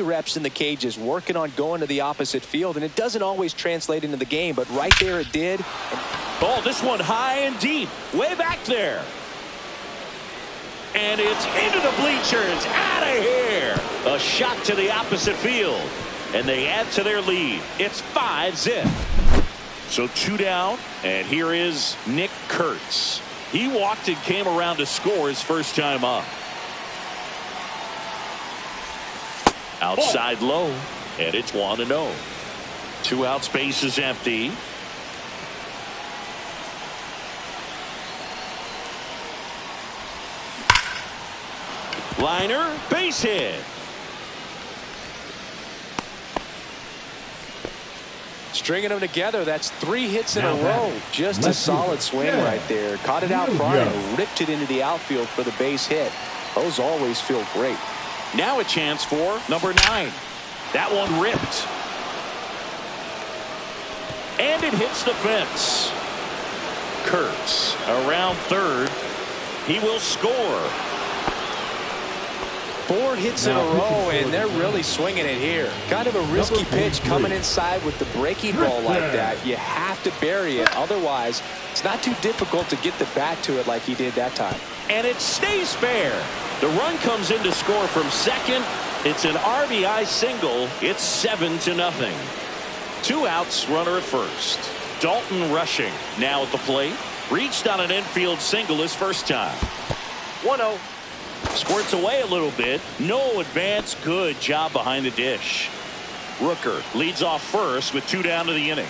reps in the cages, working on going to the opposite field, and it doesn't always translate into the game, but right there it did. Oh, this one high and deep, way back there. And it's into the bleachers, out of here. A shot to the opposite field, and they add to their lead. It's 5-zip. So 2 down, and here is Nick Kurtz. He walked and came around to score his first time up. Outside low, and it's 1-0. 2 outs, base is empty. Liner, base hit. Stringing them together, that's 3 hits in a row. Just a solid swing right there. Caught it out front and ripped it into the outfield for the base hit. Those always feel great. Now a chance for number 9. That one ripped. And it hits the fence. Kurtz around third. He will score. 4 hits in a row, and they're really swinging it here. Kind of a risky pitch coming inside with the breaking ball like that. You have to bury it. Otherwise, it's not too difficult to get the bat to it like he did that time. And it stays fair. The run comes in to score from second. It's an RBI single. It's 7-0. 2 outs, runner at first. Dalton Rushing now at the plate. Reached on an infield single his first time. 1-0. Squirts away a little bit. No advance. Good job behind the dish. Rooker leads off first with 2 down to the inning.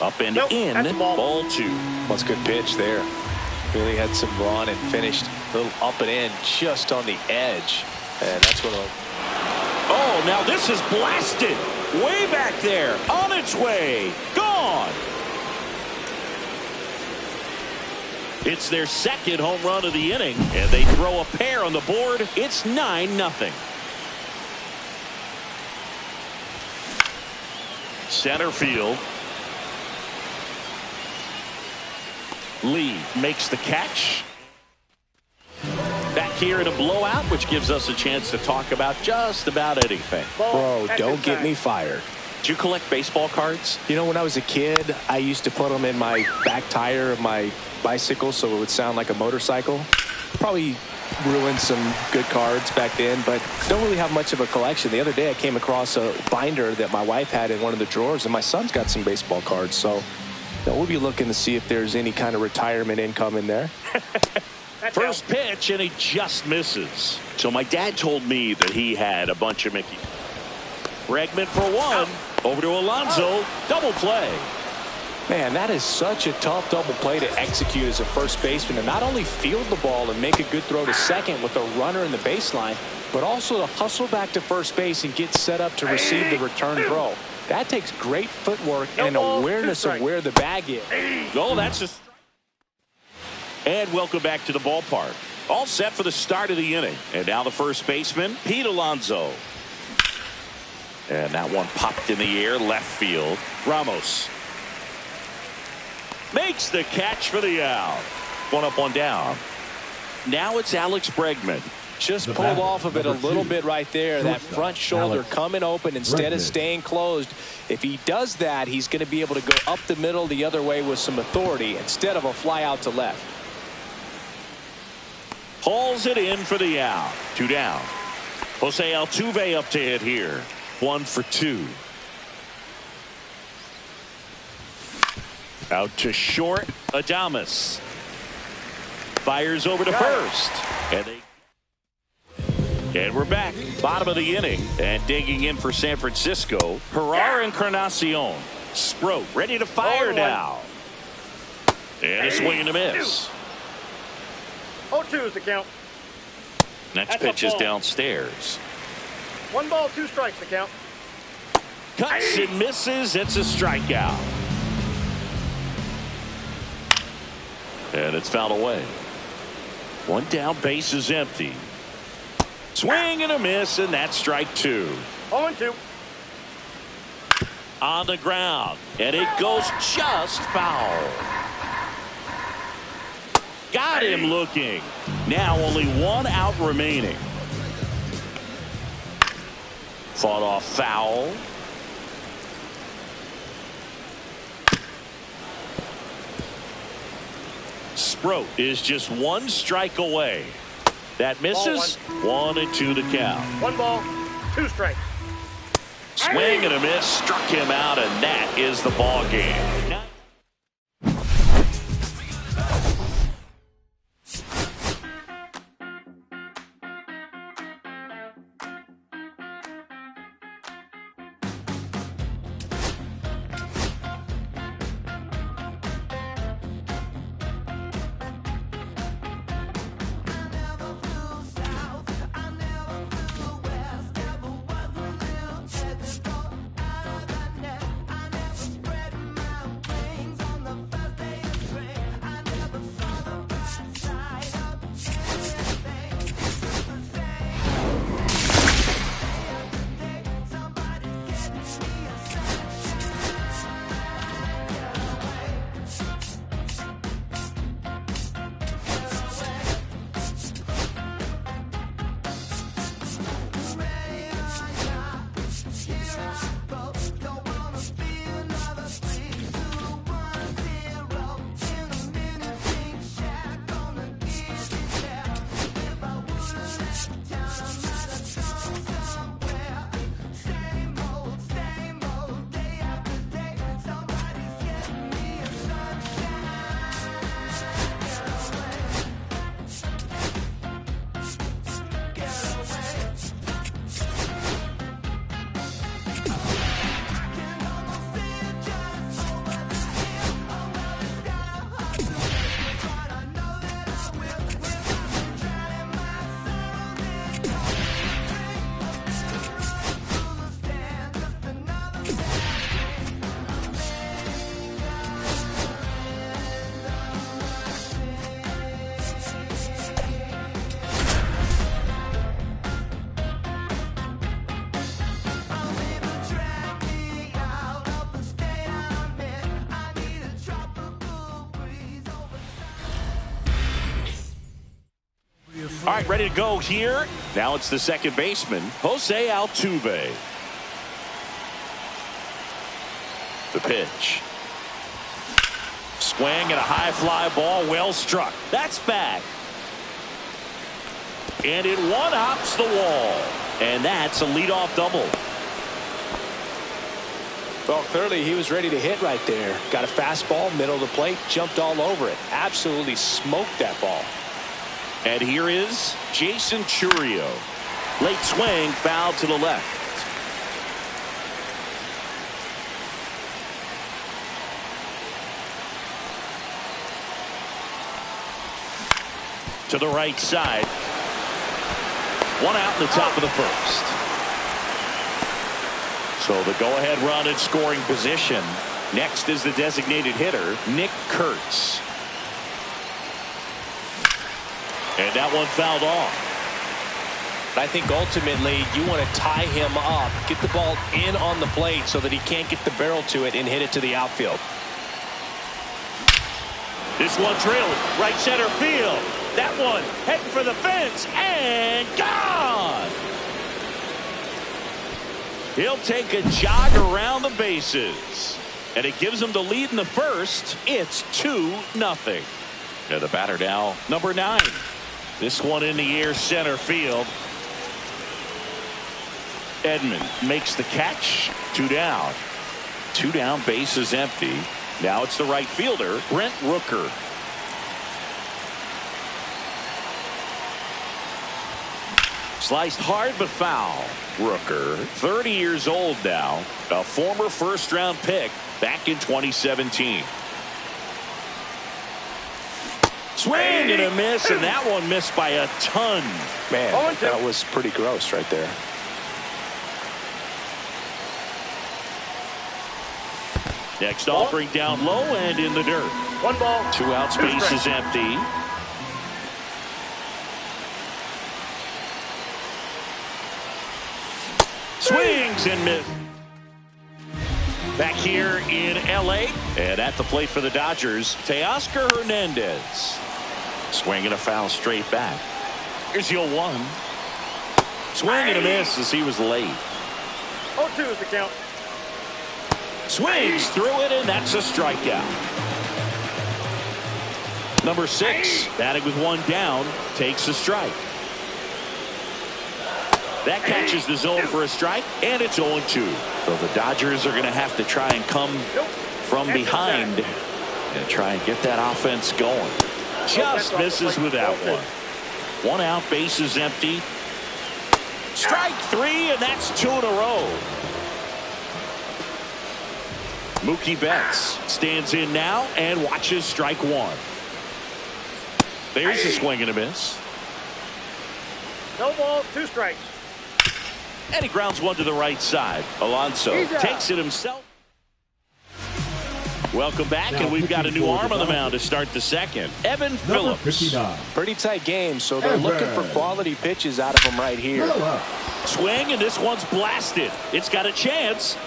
Up and in. Ball 2. That's a good pitch there. Really had some run and finished a little up and in just on the edge. And that's what Oh, now this is blasted. Way back there. On its way. Gone. It's their second home run of the inning, and they throw a pair on the board. It's 9-0. Center field. Lee makes the catch. Back here in a blowout, which gives us a chance to talk about just about anything. Bro, don't get me fired. Do you collect baseball cards? You know, when I was a kid, I used to put them in my back tire of my bicycle so it would sound like a motorcycle. Probably ruined some good cards back then, but don't really have much of a collection. The other day I came across a binder that my wife had in one of the drawers, and my son's got some baseball cards. So we'll be looking to see if there's any kind of retirement income in there. First pitch, and he just misses. So my dad told me that he had a bunch of Mickey. Bregman for 1. Over to Alonso. Double play. Man, that is such a tough double play to execute as a first baseman, and not only field the ball and make a good throw to second with a runner in the baseline, but also to hustle back to first base and get set up to receive the return throw. That takes great footwork and an awareness of where the bag is. Oh, that's a strike. And welcome back to the ballpark. All set for the start of the inning. And now the first baseman, Pete Alonso. And that one popped in the air, left field. Ramos makes the catch for the out. 1 up, 1 down. Now it's Alex Bregman. Just pulled off of it a little bit right there. That front shoulder coming open instead of staying closed. If he does that, he's going to be able to go up the middle the other way with some authority instead of a fly out to left. Hauls it in for the out. 2 down. Jose Altuve up to hit here. 1 for 2. Out to short. Adames fires over to first. And we're back. Bottom of the inning. And digging in for San Francisco, Herrera Encarnacion. Sproat ready to fire now. And a swing and a miss. 0-2 is the count. Next pitch is downstairs. 1 ball, 2 strikes the count. Cuts and misses. It's a strikeout. And it's fouled away. 1 down, base is empty. Swing and a miss, and that's strike 2. 0-2. On the ground, and it goes just foul. Got him looking. Now only 1 out remaining. Fought off foul. Sproat is just 1 strike away. That misses. 1-2 to count. 1 ball, 2 strikes. Swing and a miss. Struck him out, and that is the ball game. All right, ready to go here. Now it's the second baseman, Jose Altuve. The pitch. Swing and a high fly ball, well struck. That's back. And it one-hops the wall. And that's a leadoff double. Well, clearly he was ready to hit right there. Got a fastball, middle of the plate, jumped all over it. Absolutely smoked that ball. And here is Jason Chourio. Late swing, foul to the left. To the right side. 1 out in the top of the first. So the go-ahead run in scoring position. Next is the designated hitter, Nick Kurtz. And that one fouled off. I think ultimately you want to tie him up, get the ball in on the plate so that he can't get the barrel to it and hit it to the outfield. This one trailed right center field. That one heading for the fence and gone. He'll take a jog around the bases. And it gives him the lead in the first. It's 2-0. And the batter now, number 9. This one in the air, center field. Edman makes the catch. 2 down. 2 down, base is empty. Now it's the right fielder, Brent Rooker. Sliced hard but foul. Rooker, 30 years old now, a former first-round pick back in 2017. Swing and a miss, and that one missed by a ton. Man, that was pretty gross right there. Next offering down low and in the dirt. 1 ball. 2 outs, base is empty. Swings and miss. Back here in L.A. and at the plate for the Dodgers, Teoscar Hernandez. Swing and a foul straight back. Here's your 1. Swing and a miss as he was late. 0-2 is the count. Swings through it, and that's a strikeout. Number 6, batting with 1 down, takes a strike. That catches the zone for a strike, and it's 0-2. So the Dodgers are going to have to try and come from behind and try and get that offense going. Just misses with that one. 1 out, bases empty. Strike 3, and that's 2 in a row. Mookie Betts stands in now and watches strike 1. There's a swing and a miss. No balls, 2 strikes. And he grounds 1 to the right side. Alonso takes it himself. Welcome back, and we've got a new arm on the mound to start the second. Evan Phillips. Pretty tight game, so they're looking for quality pitches out of him right here. Swing, and this one's blasted. It's got a chance.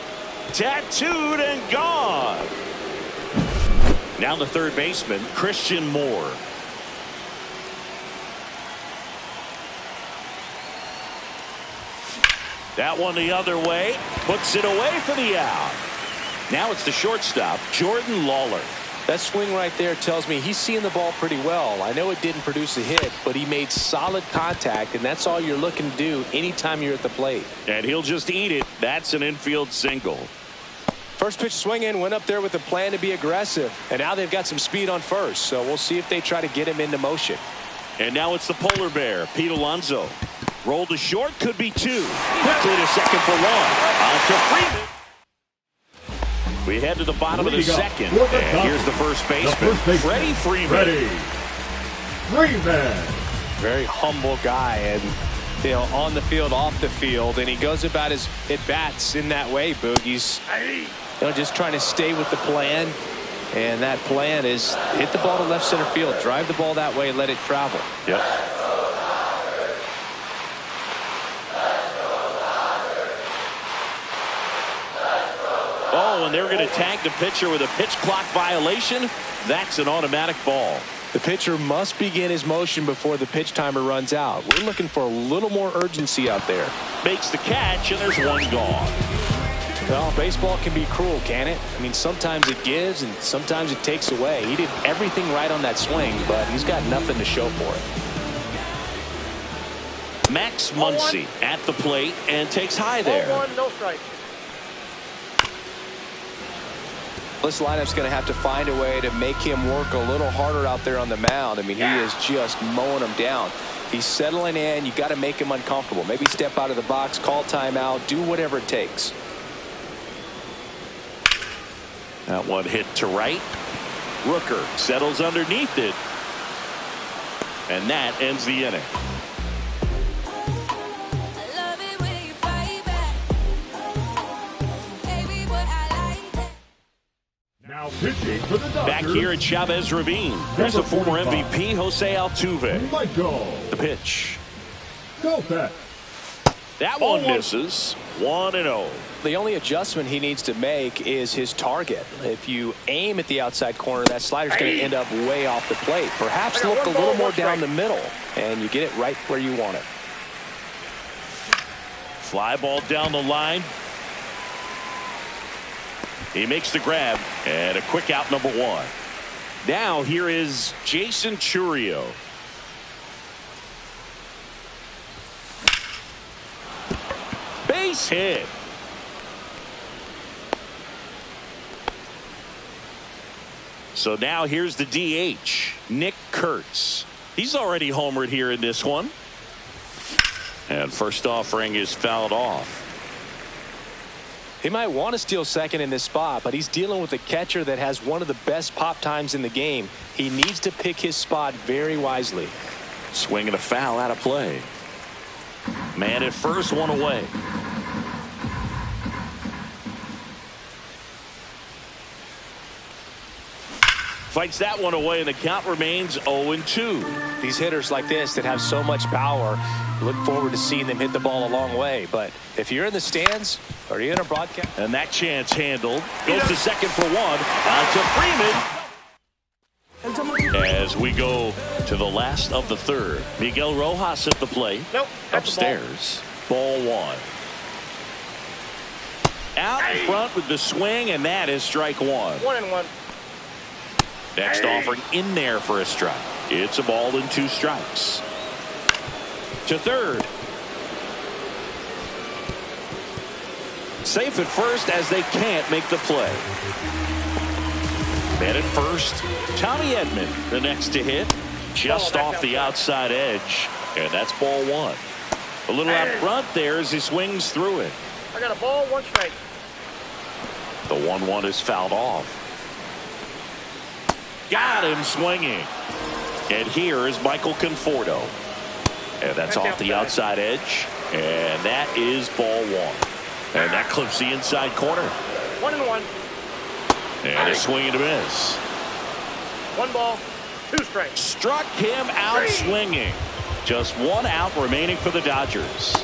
Tattooed and gone. Now the third baseman, Christian Moore. That one the other way. Puts it away for the out. Now it's the shortstop, Jordan Lawler. That swing right there tells me he's seeing the ball pretty well. I know it didn't produce a hit, but he made solid contact, and that's all you're looking to do anytime you're at the plate. And he'll just eat it. That's an infield single. First pitch swinging, went up there with a plan to be aggressive, and now they've got some speed on first, so we'll see if they try to get him into motion. And now it's the polar bear, Pete Alonso. Rolled to short, could be 2. Quickly to second for 1. On to Freeman. We head to the bottom of the second, and here's the first baseman, Freddie Freeman. Very humble guy, and on the field, off the field, and he goes about his at-bats in that way, Boogie's. Just trying to stay with the plan, and that plan is hit the ball to left center field, drive the ball that way, let it travel. Yep. Oh, and they're going to tag the pitcher with a pitch clock violation. That's an automatic ball. The pitcher must begin his motion before the pitch timer runs out. We're looking for a little more urgency out there. Makes the catch, and there's 1 gone. Well, baseball can be cruel, can it? I mean, sometimes it gives and sometimes it takes away. He did everything right on that swing, but he's got nothing to show for it. Max Muncy at the plate and takes high there. 0-1, no strike. This lineup's going to have to find a way to make him work a little harder out there on the mound. I mean, he is just mowing him down. He's settling in. You got to make him uncomfortable. Maybe step out of the box, call timeout, do whatever it takes. That one hit to right. Rooker settles underneath it. And that ends the inning. Now pitching for the Dodgers. Back here at Chavez Ravine. There's the former MVP, Jose Altuve. The pitch. Go back. That one misses. 1-0. The only adjustment he needs to make is his target. If you aim at the outside corner, that slider's going to end up way off the plate. Perhaps look a little more down the middle, and you get it right where you want it. Fly ball down the line. He makes the grab, and a quick out, number 1. Now here is Jason Chourio. Base hit. So now here's the DH, Nick Kurtz. He's already homered here in this one. And first offering is fouled off. He might want to steal second in this spot, but he's dealing with a catcher that has one of the best pop times in the game. He needs to pick his spot very wisely. Swinging a foul out of play. Man at first, 1 away. Fights that one away, and the count remains 0-2. These hitters like this that have so much power, look forward to seeing them hit the ball a long way. But if you're in the stands or you're in a broadcast. And that chance handled. Goes to second for 1. On to Freeman. As we go to the last of the third. Miguel Rojas at the plate. Nope. Upstairs. Ball one. Out in front with the swing, and that is strike one. 1-1. Next offering in there for a strike. It's a ball and 2 strikes. To third. Safe at first as they can't make the play. Man at first, Tommy Edman, the next to hit. Just off the outside edge, and that's ball one. A little out front there as he swings through it. I got a ball, 1 strike. The 1-1 is fouled off. Got him swinging. And here is Michael Conforto. And that's off the outside edge. And that is ball one. And that clips the inside corner. 1-1. And a swing and a miss. 1 ball, 2 strikes. Struck him out swinging. Just 1 out remaining for the Dodgers.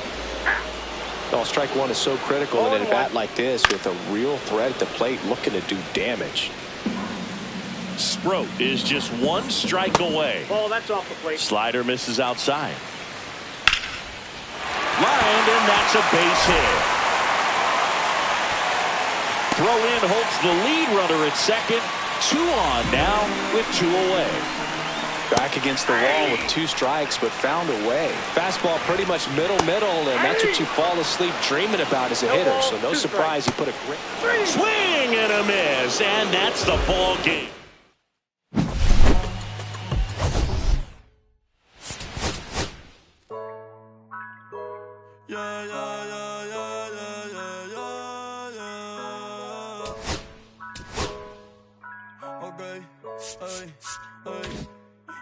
Well, strike one is so critical in a bat like this with a real threat at the plate looking to do damage. Sproat is just 1 strike away. Ball, that's off the plate. Slider misses outside. Lined, and that's a base hit. Throw in holds the lead runner at second. 2 on now with 2 away. Back against the wall with 2 strikes, but found a way. Fastball pretty much middle, and that's what you fall asleep dreaming about as a hitter. So no surprise he put a great swing and a miss, and that's the ball game.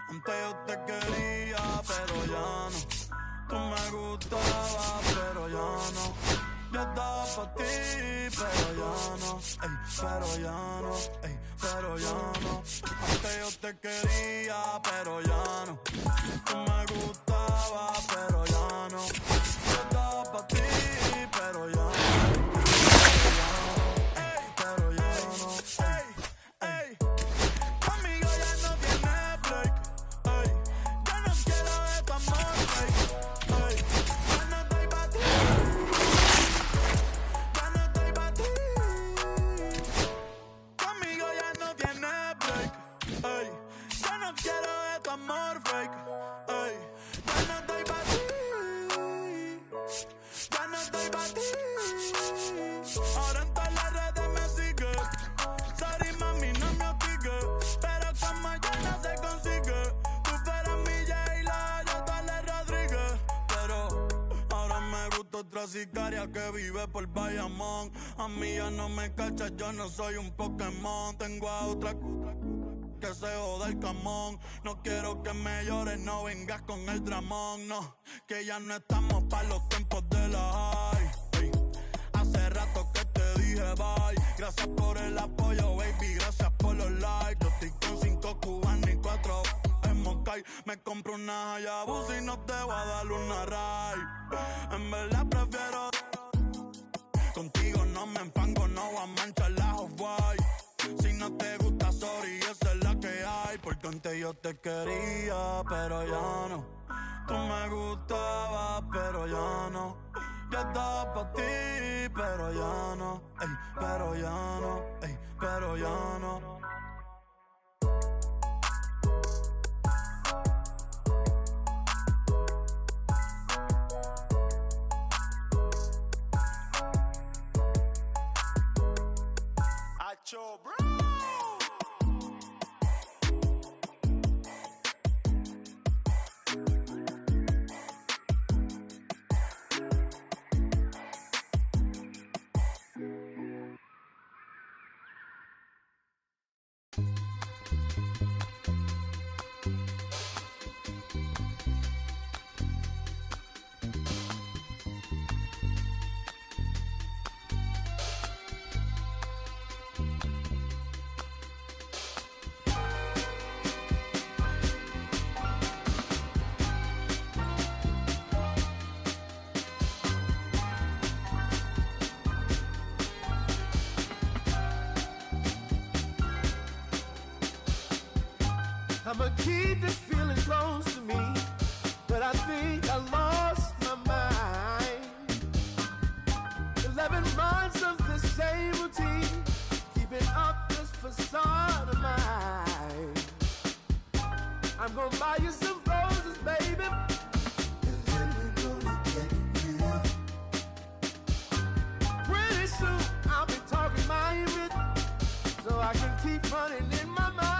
Antes yo te quería, pero ya no. Tú me gustabas, pero ya no. Yo estaba pa' ti, pero ya no. Ey, pero ya no, ey, pero ya no. Antes yo te quería, pero ya no. Tú me gustabas, pero ya no. Yo estaba pa' ti, pero ya no. Pero ya no, ey, ey. Conmigo ya no tiene break. Ey, ya no quiero de tu amor fake. Ey, ya no estoy pa' ti. Ya no estoy pa' ti. Conmigo ya no tiene break. Ey, ya no quiero de tu amor fake. Ey, ya no estoy pa' ti. Ya no estoy pa' ti. Ahora en todas las redes me sigue. Sorry mami, no me hostigué. Pero como ya no se consigue. Tú fueras mi J-Lo, yo Dale Rodríguez. Pero ahora me gusta otra sicaria que vive por Bayamón. A mí ya no me cachas, yo no soy un Pokémon. Tengo a otra que se joda el camón. No quiero que me llores, no vengas con el dramón. No, que ya no estamos pa' los tiempos de la high. Ey, hace rato que te dije bye. Gracias por el apoyo, baby, gracias por los likes. Yo estoy con 5 cubanos y 4 en Moscay. Me compro una Hayabusa y no te voy a dar una ray. En verdad prefiero contigo, no me empango, no voy a manchar la off-white. Si no te gusta, sorry, esa es la que hay. Porque antes yo te quería, pero ya no. Tú me gustabas, pero ya no. Yo estaba pa' ti, pero ya no. Ey, pero ya no. Ey, pero ya no. Acho, bro. I'ma keep this feeling been close to me, but I think I lost my mind. 11 months of the same routine, keeping up this facade of mine. I'm gonna buy you some roses, baby, and then we're gonna get real. Pretty soon I'll be talking my rhythm, so I can keep running in my mind.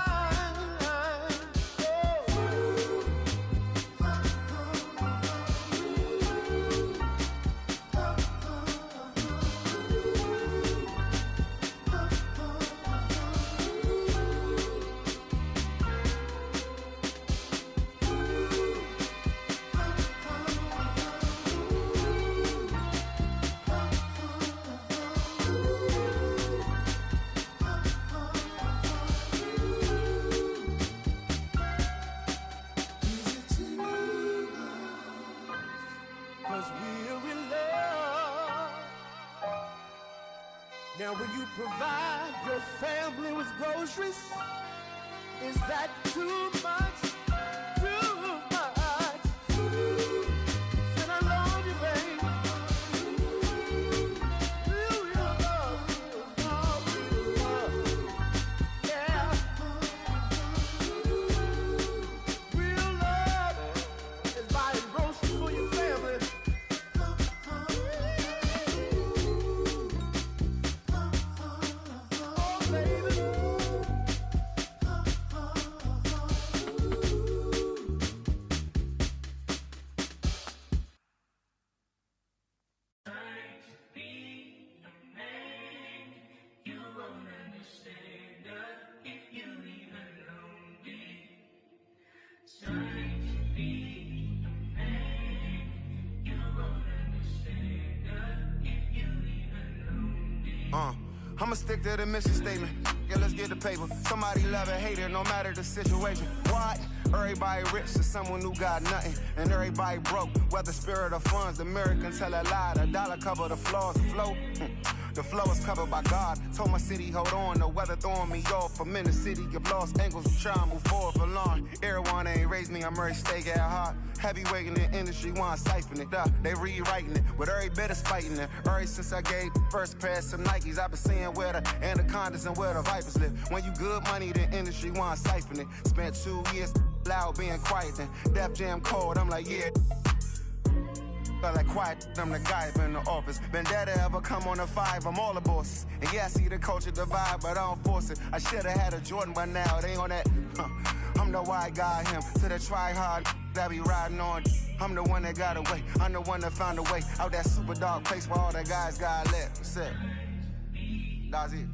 Now when you provide your family with groceries, is that too much? Too much? Said I love you, baby. Real love, real love. Yeah. Real love is buying groceries for your family. I'ma stick to the mission statement. Yeah, let's get the paper. Somebody love it, hate it, no matter the situation. What? Everybody rich to someone who got nothing, and everybody broke. Whether spirit or funds, the American tell a lie. The dollar cover the flaws, the flow. The flow is covered by God. Told my city, hold on, the weather throwing me off. I'm in the city, get lost angles, I'm trying to move forward for long. Everyone ain't raised me, I'm ready to stay at heart. Heavyweight in the industry, want siphon it up. They rewriting it, but every bit is fighting it. Ever since I gave first pair some Nikes, I've been seeing where the anacondas and where the vipers live. When you good money, the industry want siphon it. Spent 2 years loud being quiet, then Def Jam cold, I'm like, yeah. Like quiet, I'm the guy in the office. Vendetta ever come on the 5, I'm all the bosses. And yeah, I see the culture divide, but I don't force it. I should've had a Jordan by now, they on that. I'm the white guy, him, to the try hard that be riding on. I'm the one that got away, I'm the one that found a way out that super dark place where all the guys got lit. That's it. That's it.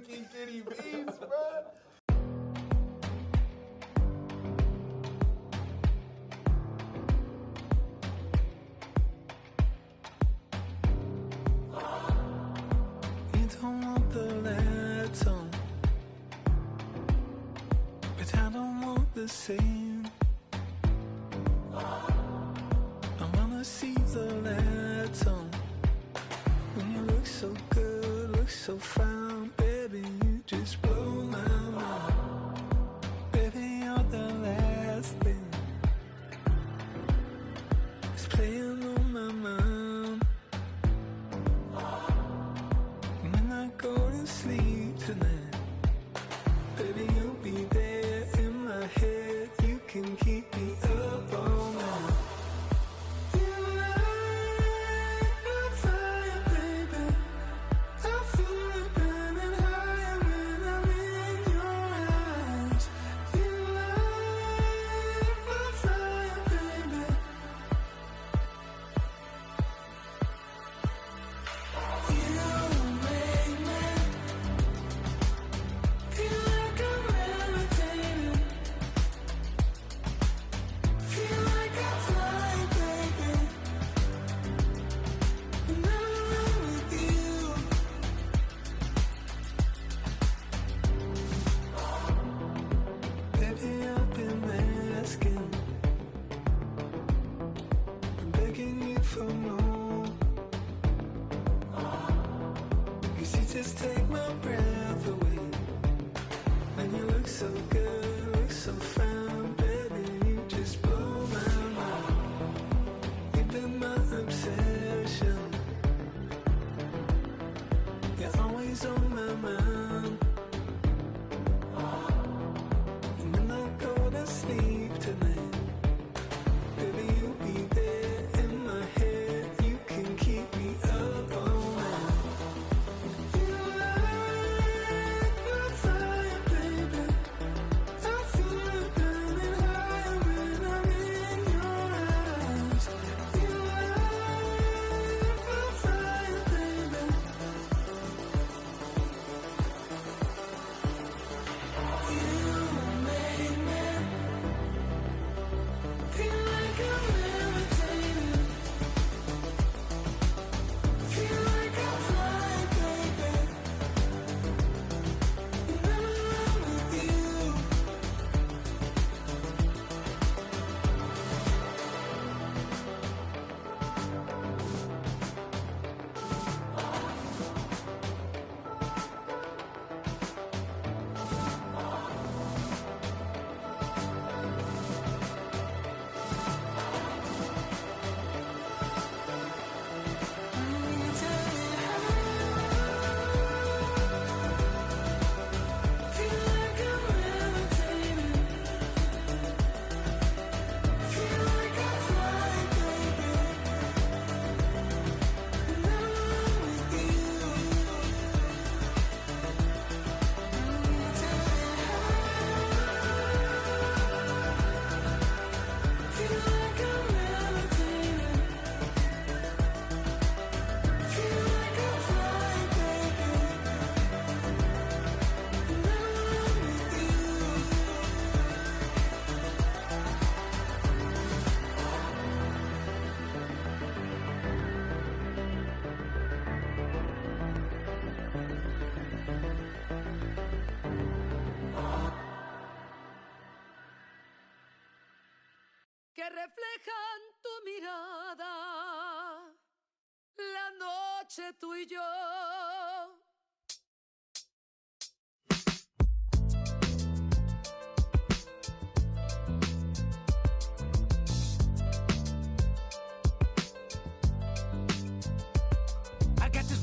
drinking Kitty Beans, bro. You don't want the letter, but I don't want the same. I wanna see the letter. When you look so good, look so fine, baby, you just blow my mind. Baby, you're the last thing that's playing on my mind. When I go to sleep tonight, baby, you'll be there in my head. You can keep me up all night. Just take my breath away. When you look so good, look so fine, baby, you just blow my mind. You've been my obsession. You're always on my mind. And when I go to sleep tonight, baby, you'll be there in my head. You can keep me up all night. Que reflejan tu mirada, la noche tú y yo.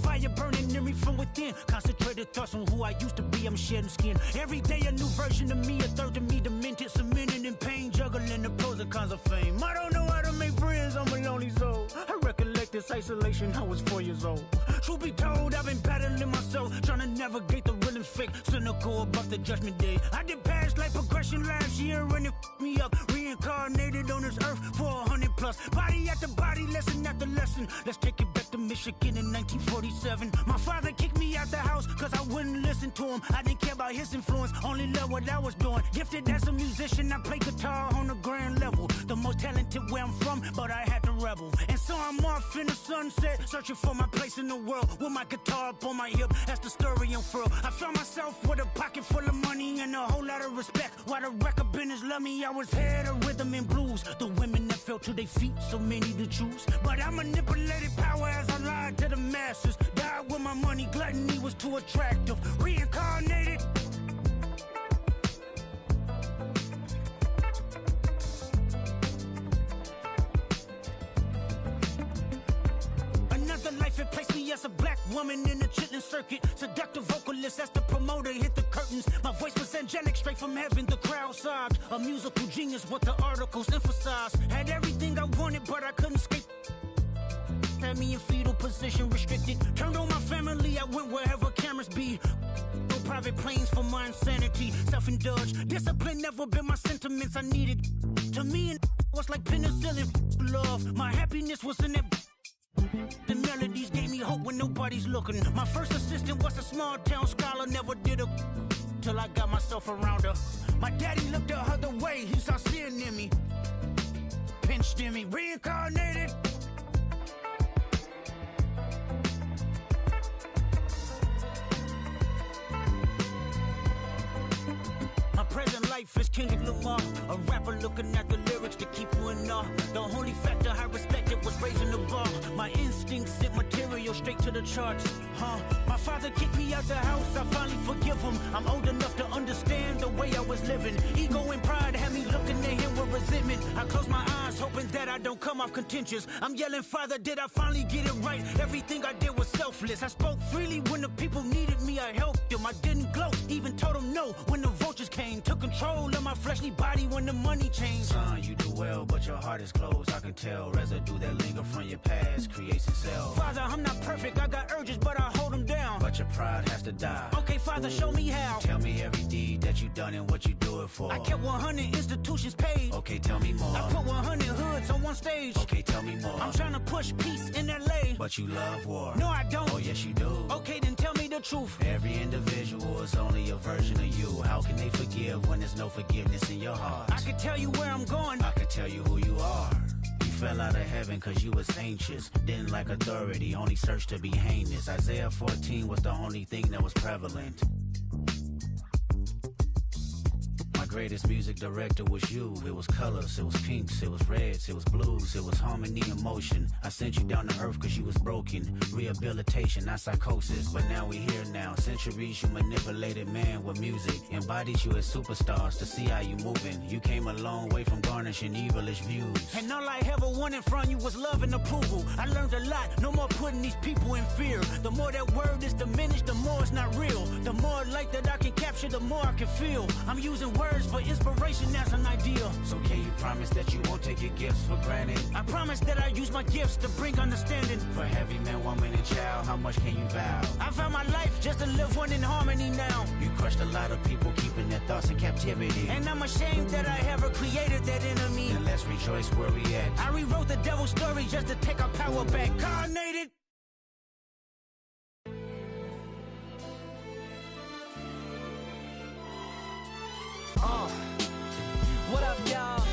Fire burning in me from within. Concentrated thoughts on who I used to be. I'm shedding skin. Every day a new version of me. A third of me demented. Cemented in pain. Juggling the pros and cons of fame. I don't know how to make friends. I'm a lonely soul. I recollect this isolation, I was 4 years old. Truth be told, I've been battling myself, trying to navigate the real and fake, cynical about the judgment day. I did past life progression last year and it f***ed me up. Reincarnated on this earth for 100+. Body after body, lesson after lesson. Let's take it back to Michigan in 1947. My father kicked me out the house cause I wouldn't listen to him. I didn't care about his influence, only loved what I was doing. Gifted as a musician, I play guitar on the grand level. The most talented where I'm from, but I had to rebel. And so I'm off in the sunset, searching for my place in the world. With my guitar up on my hip, that's the story unfurled. I found myself with a pocket full of money and a whole lot of respect. While the record business loved me, I was head of rhythm and blues. The women that fell to their feet, so many to choose. But I manipulated power as I lied to the masses. Died with my money, gluttony was too attractive. Reincarnated. Life it placed me as a black woman in the chitlin circuit. Seductive vocalist as the promoter hit the curtains. My voice was angelic straight from heaven. The crowd sobbed. A musical genius, what the articles emphasized. Had everything I wanted, but I couldn't escape. Had me in fetal position, restricted. Turned on my family, I went wherever cameras be. No private planes for my insanity. Self-indulged, discipline never been my sentiments I needed. To me, it was like penicillin. Love, my happiness was in it. The melodies gave me hope when nobody's looking. My first assistant was a small town scholar, never did a till I got myself around her. My daddy looked the other way, he saw sin in me, pinched in me, reincarnated. My present life is Kendrick Lamar, a rapper looking at the lyrics to keep you in awe. The only factor I respected was raising the bar. My instincts sent material straight to the charts. My father kicked me out the house, I finally forgive him. I'm old enough to understand the way I was living. Ego and pride had me looking at him with resentment. I close my eyes, hoping that I don't come off contentious. I'm yelling, Father, did I finally get it right? Everything I did was selfless. I spoke freely when the people needed me, I helped them. I didn't gloat, even told them no when the vultures came. Took control of my fleshly body when the money changed. Son, you do well, but your heart is closed. I can tell residue that linger from your past creates itself. Father, I'm not perfect, I got urges, but I hold them down. But your pride has to die. Okay, Father, show me how. Tell me every deed that you done and what you do it for. I kept 100 institutions paid. Okay, tell me more. I put 100 hoods on one stage. Okay, tell me more. I'm trying to push peace in LA. But you love war. No, I don't. Oh, yes, you do. Okay, then tell me the truth. Every individual is only a version of you. How can they forgive when there's no forgiveness in your heart? I can tell you where I'm going. I can tell you who you are. You fell out of heaven cause you was anxious. Didn't like authority, only searched to be heinous. Isaiah 14 was the only thing that was prevalent. My greatest music director was you. It was colors, it was pinks, it was reds, it was blues, it was harmony and motion. I sent you down to earth cause you was broken. Rehabilitation, not psychosis, but now we here now. Centuries you manipulated man with music. Embodied you as superstars to see how you moving. You came a long way from garnishing evilish views. And all I ever wanted from you was love and approval. I learned a lot, no more putting these people in fear. The more that word is diminished, the more it's not real. The more light that I can capture, the more I can feel. I'm using words for inspiration as an ideal. So can you promise that you won't take your gifts for granted? I promise that I use my gifts to bring understanding. For every man, woman, and child, how much can you vow? I found my life just to live one in harmony now. You crushed a lot of people keeping their thoughts in captivity. And I'm ashamed that I ever created that enemy. And let's rejoice where we at. I rewrote the devil's story just to take our power back. Carnated. What up, y'all?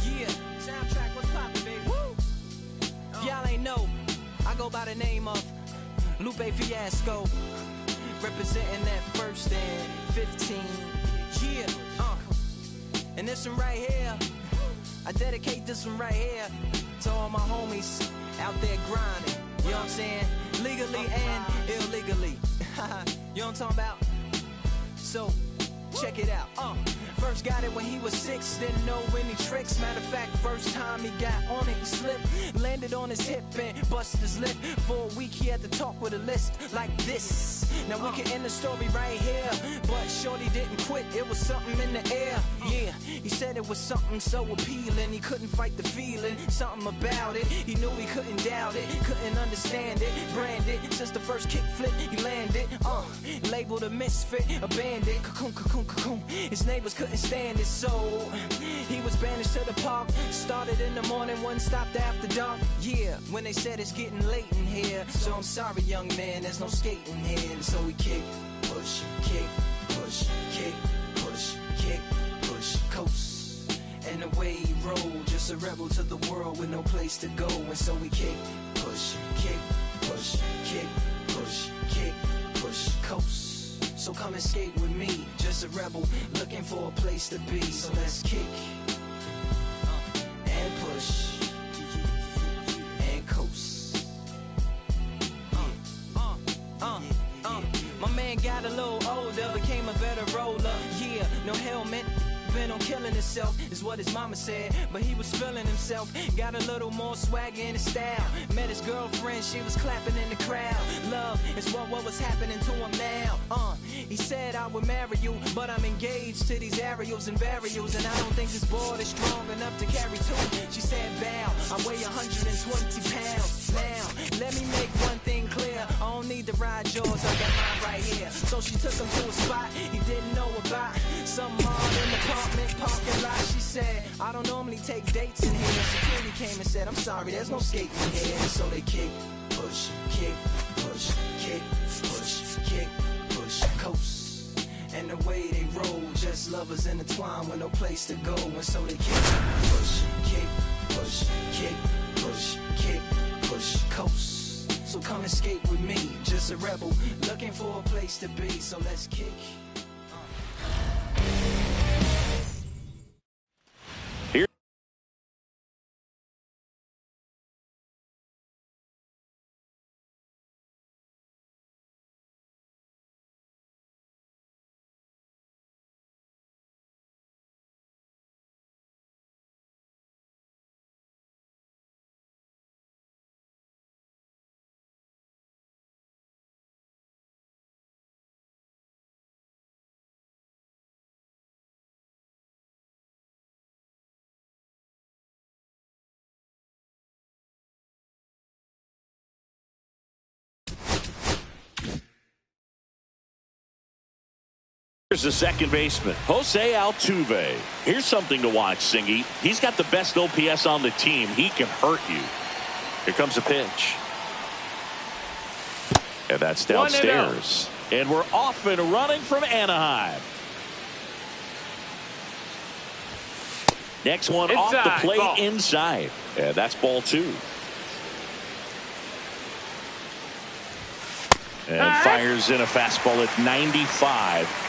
Yeah. Soundtrack, what's poppin', baby? Woo! Y'all ain't know, I go by the name of Lupe Fiasco, representing that first and 15. Yeah. And this one right here, I dedicate this one right here to all my homies out there grinding. You know what I'm saying? Legally and illegally. You know what I'm talking about? So, check it out. First got it when he was 6, didn't know any tricks. Matter of fact, first time he got on it, he slipped. Landed on his hip and busted his lip. For a week he had to talk with a list like this. Now we can end the story right here, but Shorty didn't quit, it was something in the air. Yeah, he said it was something so appealing. He couldn't fight the feeling, something about it. He knew he couldn't doubt it, couldn't understand it. Branded, since the first kick flip, he landed. Labeled a misfit, a bandit. Cocoon, cocoon, cocoon. His neighbors couldn't stand it, so he was banished to the park. Started in the morning, one stopped after dark. Yeah, when they said it's getting late in here. So I'm sorry, young man, there's no skating here. And so we kick, push, kick, push, kick, push, kick, push, coast. And the way he rolled, just a rebel to the world with no place to go. And so we kick, push, kick, push, kick, push, kick, push, coast. So come and skate with me, just a rebel looking for a place to be. So let's kick and push and coast. My man got a little older, became a better roller. Yeah, no helmet, been on killing himself, is what his mama said. But he was feeling himself, got a little more swagger in his style. Met his girlfriend, she was clapping in the crowd. Love is what was happening to him now. He said I would marry you, but I'm engaged to these aerials and burials, and I don't think this board is strong enough to carry two. She said, bow, I weigh 120 pounds. Now, let me make one thing clear, I don't need to ride yours, I got mine right here. So she took him to a spot he didn't know about, some mall in the apartment parking lot. She said, I don't normally take dates in here. Security came and said, I'm sorry, there's no skating here. And so they kick, push, kick, push, kick, push, kick, push, coast. And the way they roll, just lovers intertwined with no place to go. And so they kick, push, kick, push, kick, push, kick, push, coast. So come and skate with me, just a rebel looking for a place to be. So let's kick. Here's the second baseman, Jose Altuve. Here's something to watch, Singy. He's got the best OPS on the team. He can hurt you. Here comes a pitch. And that's downstairs. And we're off and running from Anaheim. Next one off the plate, ball. Inside. And that's ball two. And fires in a fastball at 95.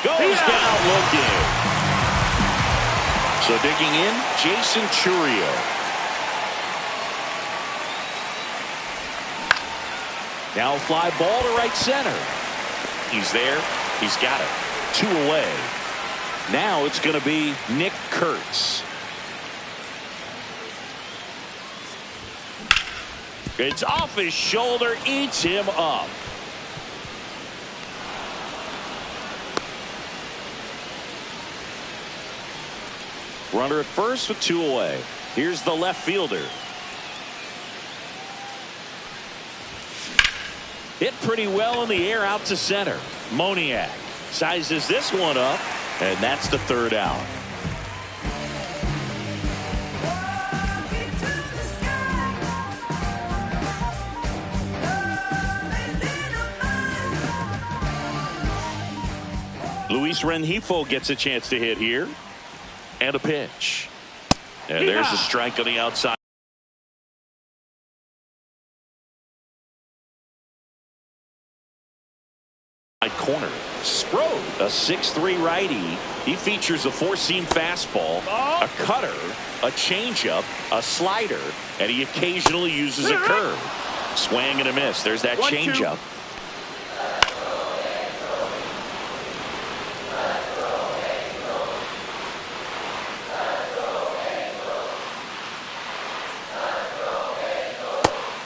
Goes down looking. So digging in, Jason Chourio. Now fly ball to right center. He's there. He's got it. 2 away. Now it's going to be Nick Kurtz. It's off his shoulder, eats him up. Runner at first with 2 away. Here's the left fielder. Hit pretty well in the air out to center. Moniak sizes this one up, and that's the 3rd out. Luis Rengifo gets a chance to hit here. And a pitch. And there's a strike on the outside. Corner. Sprode, a 6'3" righty. He features a 4-seam fastball, a cutter, a changeup, a slider, and he occasionally uses a curve. Swing and a miss. There's that changeup.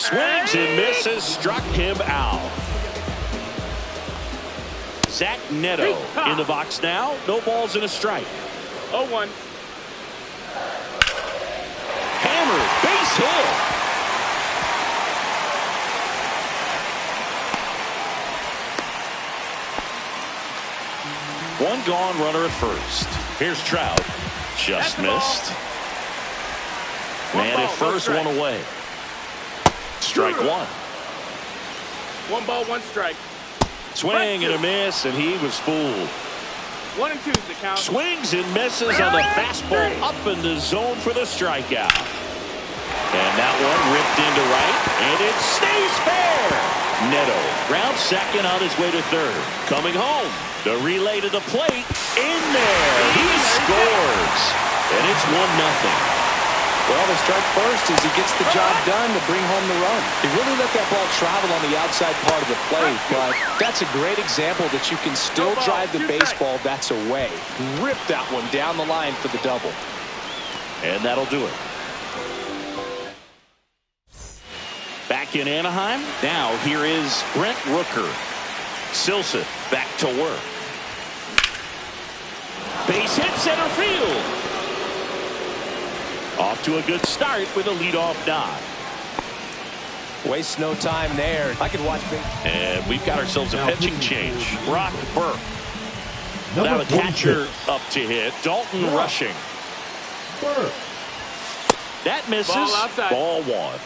Swings and misses, struck him out. Zach Neto in the box now. No balls and a strike. 0-1. Hammered, base hit. One gone, runner at first. Here's Trout. Just missed. Man at first, one away. Strike one. 1 ball, 1 strike. Swing and a miss, and he was fooled. 1 and 2 is the count. Swings and misses on the fastball up in the zone for the strikeout. And that one ripped into right, and it stays fair. Neto round second on his way to third. Coming home, the relay to the plate, in there. He scores, and it's 1-0. Well, the strike first as he gets the job done to bring home the run. He really let that ball travel on the outside part of the plate, but that's a great example that you can still drive the baseball that's away. Rip that one down the line for the double. And that'll do it. Back in Anaheim, now here is Brent Rooker. Silson back to work. Base hit center field. Off to a good start with a leadoff nod. Waste no time there. I could watch. And we've got ourselves a pitching change. Brock Burke. Now the catcher up to hit. Dalton rushing. Burke. That misses. Ball one.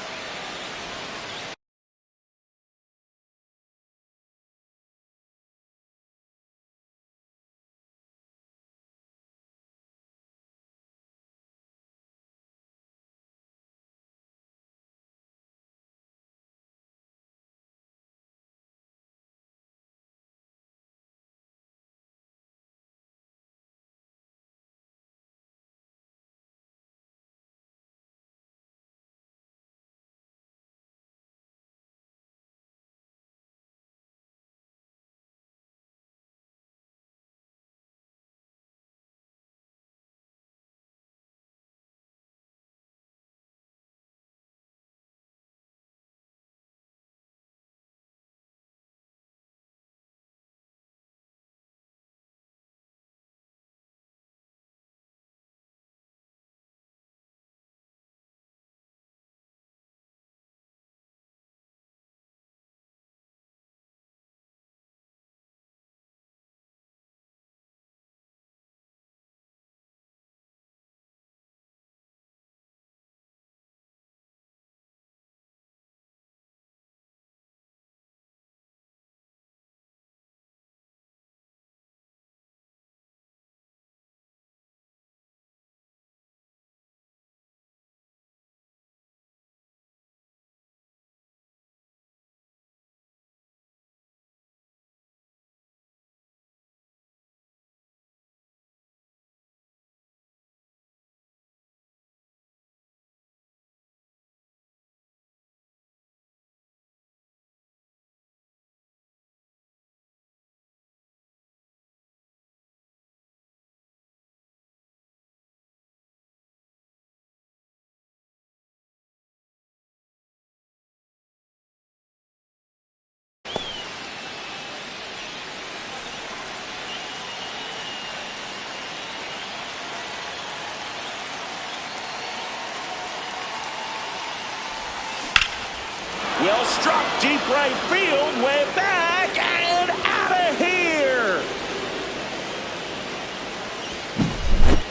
Well struck deep right field, way back and out of here.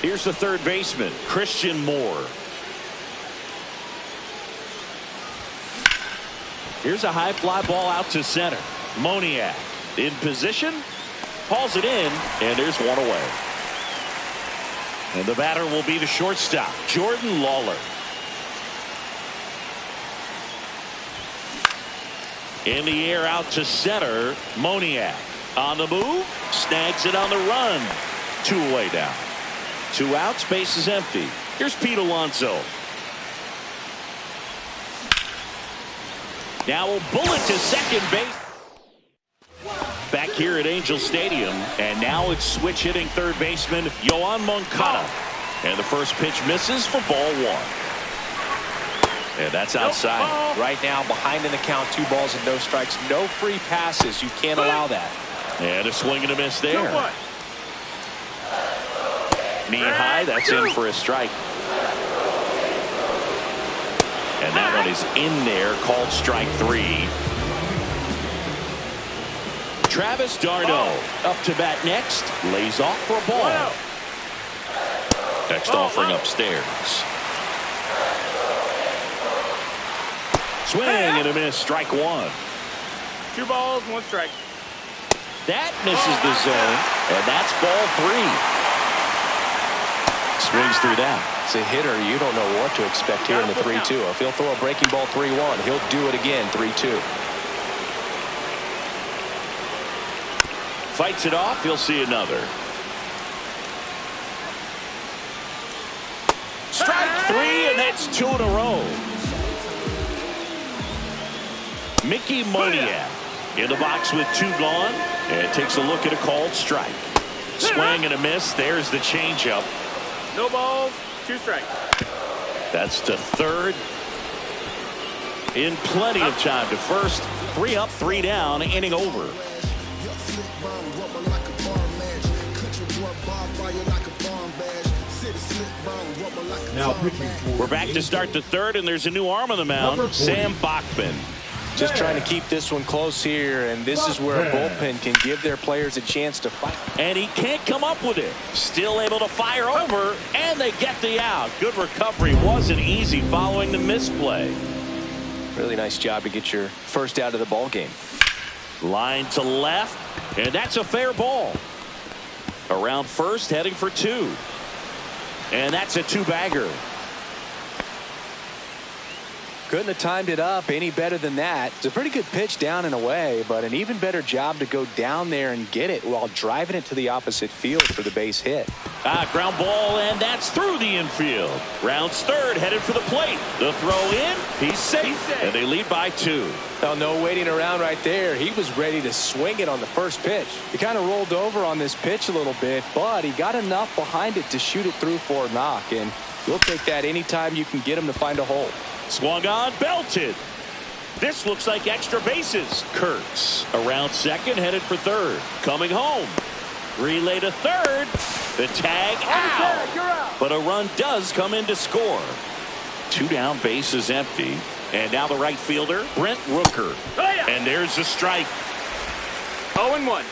Here's the third baseman, Christian Moore. Here's a high fly ball out to center. Moniak in position, hauls it in, and there's one away. And the batter will be the shortstop, Jordan Lawler. In the air out to center, Moniak on the move, snags it on the run. 2 away down. 2 outs, base is empty. Here's Pete Alonso. Now a bullet to second base. Back here at Angel Stadium, and now it's switch hitting third baseman Yoan Moncada. And the first pitch misses for ball 1. And that's outside. Right now, behind in the count, 2 balls and no strikes. No free passes. You can't allow that. And a swing and a miss there. Knee high, that's in for a strike. And that one is in there, called strike 3. Travis d'Arnaud up to bat next. Lays off for a ball. Next offering upstairs. Swing and a miss, strike 1. 2 balls, 1 strike. That misses the zone, and that's ball 3. Swings through that. As a hitter, you don't know what to expect here in the 3-2. If he'll throw a breaking ball 3-1, he'll do it again 3-2. Fights it off, he'll see another. Strike 3, and that's 2 in a row. Mickey Moniak in the box with 2 gone, and takes a look at a called strike. Swing and a miss. There's the changeup. No balls, 2 strikes. That's to third. In plenty of time to first. 3 up, 3 down, inning over. Now pitching for We're back to start the third, and there's a new arm on the mound, Sam Bachman. Just trying to keep this one close here, and this is where a bullpen can give their players a chance to fight. And he can't come up with it. Still able to fire over, and they get the out. Good recovery. Wasn't easy following the misplay. Really nice job to get your first out of the ball game. Line to left, and that's a fair ball. Around first, heading for 2. And that's a 2-bagger. Couldn't have timed it up any better than that. It's a pretty good pitch down and away, but an even better job to go down there and get it while driving it to the opposite field for the base hit. Ground ball, and that's through the infield. Rounds third, headed for the plate. The throw in, he's safe, and they lead by 2. Oh, no waiting around right there. He was ready to swing it on the first pitch. He kind of rolled over on this pitch a little bit, but he got enough behind it to shoot it through for a knock, and we'll take that anytime you can get him to find a hole. Swung on, belted. This looks like extra bases. Kurtz around second, headed for third. Coming home. Relay to third. The tag out. But a run does come in to score. 2 down, bases empty. And now the right fielder, Brent Rooker. And there's a strike. 0-1.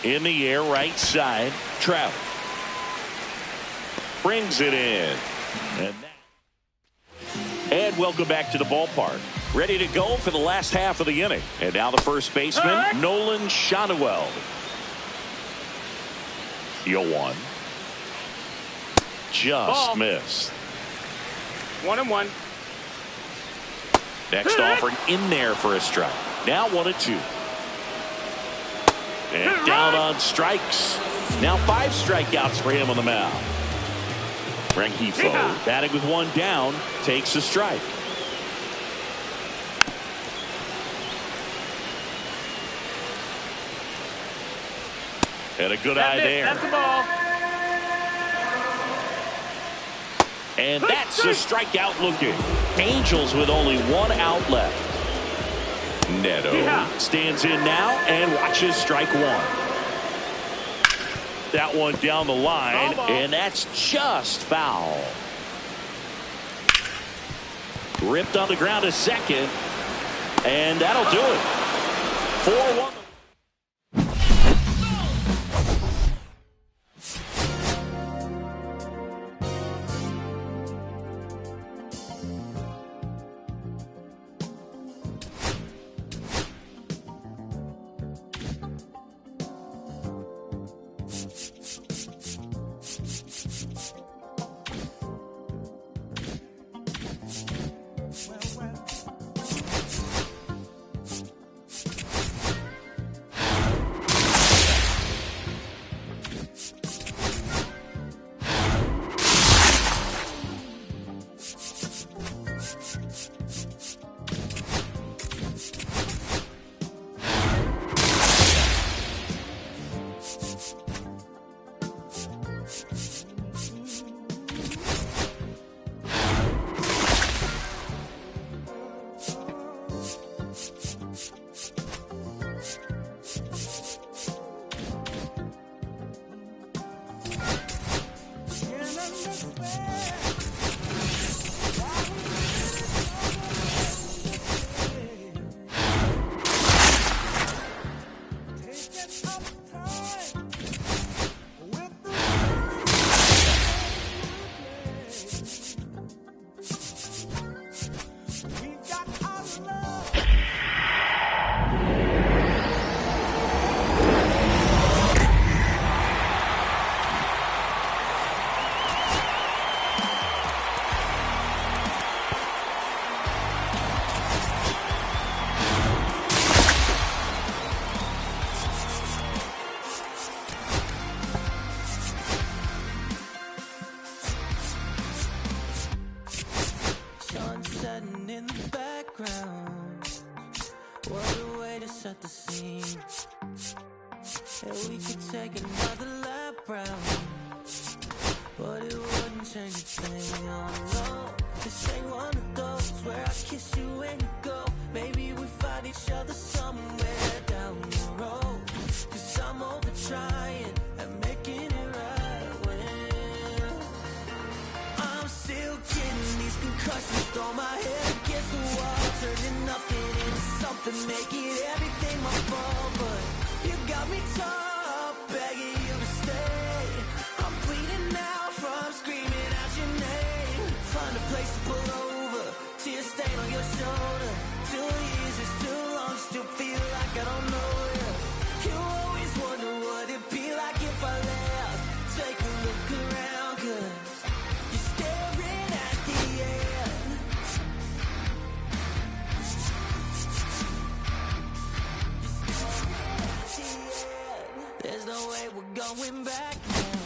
In the air, right side. Trout brings it in. And welcome back to the ballpark. Ready to go for the last half of the inning. And now the first baseman, Nolan Schanuel. 0-1. Just missed. 1-1. Next offering in there for a strike. Now 1-2. And down on strikes. Now 5 strikeouts for him on the mound. Rengifo batting with 1 down, takes a strike. And a good eye there. That's the ball. And that's a strikeout looking. Angels with only 1 out left. Neto stands in now and watches strike 1. That one down the line, and that's just foul. Ripped on the ground to second, and that'll do it. 4-1. What a way to set the scene. And we could take another lap round, but it wouldn't change a thing. Oh no, this ain't one of those where I kiss you and you go. Maybe we find each other somewhere down the road. Cause I'm over trying and making it right when I'm still getting these concussions. Throw my head against the wall, turning nothing into something, making everything my fault. But you got me top, begging you to stay. I'm bleeding now from screaming out your name. Find a place to pull over, tear stain on your shoulder. 2 years is too long, still feel like I don't know you. You always wonder what it'd be like if I left. Take a look around, cause you're staring at the end. There's no way we're going back now.